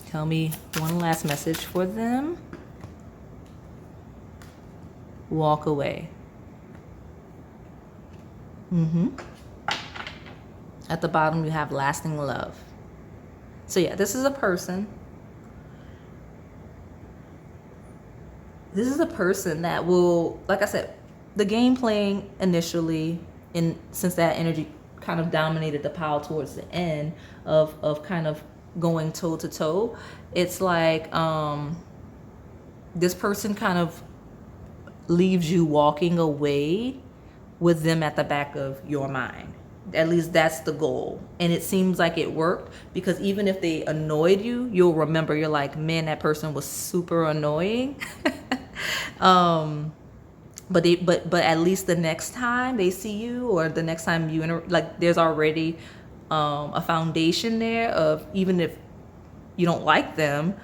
Tell me one last message for them. Walk away. At the bottom, you have lasting love. So yeah, this is a person. This is a person that will, like I said, the game playing initially, since that energy kind of dominated the pile towards the end of kind of going toe to toe, it's like this person kind of leaves you walking away with them at the back of your mind. At least that's the goal. And it seems like it worked, because even if they annoyed you, you'll remember, you're like, man, that person was super annoying. But at least the next time they see you, or the next time like there's already a foundation there of, even if you don't like them,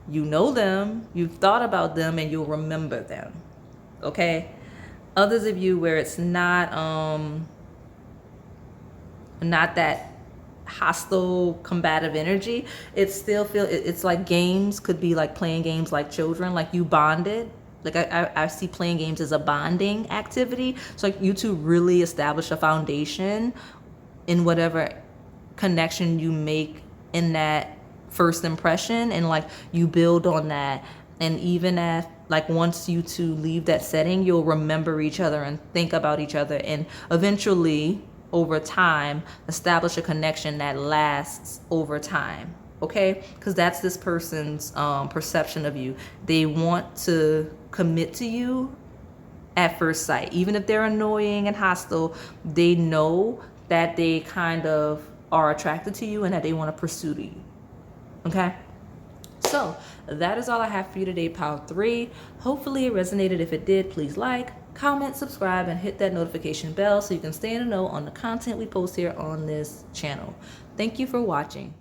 you know them, you've thought about them, and you'll remember them. Okay? Others of you where it's not that hostile, combative energy, it's like games could be like playing games like children, like you bonded. Like I see playing games as a bonding activity. So like you two really establish a foundation in whatever connection you make in that first impression, and like you build on that. And even at like once you two leave that setting, you'll remember each other and think about each other, and eventually over time establish a connection that lasts over time. Okay, because that's this person's perception of you. They want to commit to you at first sight. Even if they're annoying and hostile, they know that they kind of are attracted to you and that they want to pursue you. Okay, so that is all I have for you today, pile 3. Hopefully it resonated. If it did, please like, comment, subscribe, and hit that notification bell so you can stay in the know on the content we post here on this channel. Thank you for watching.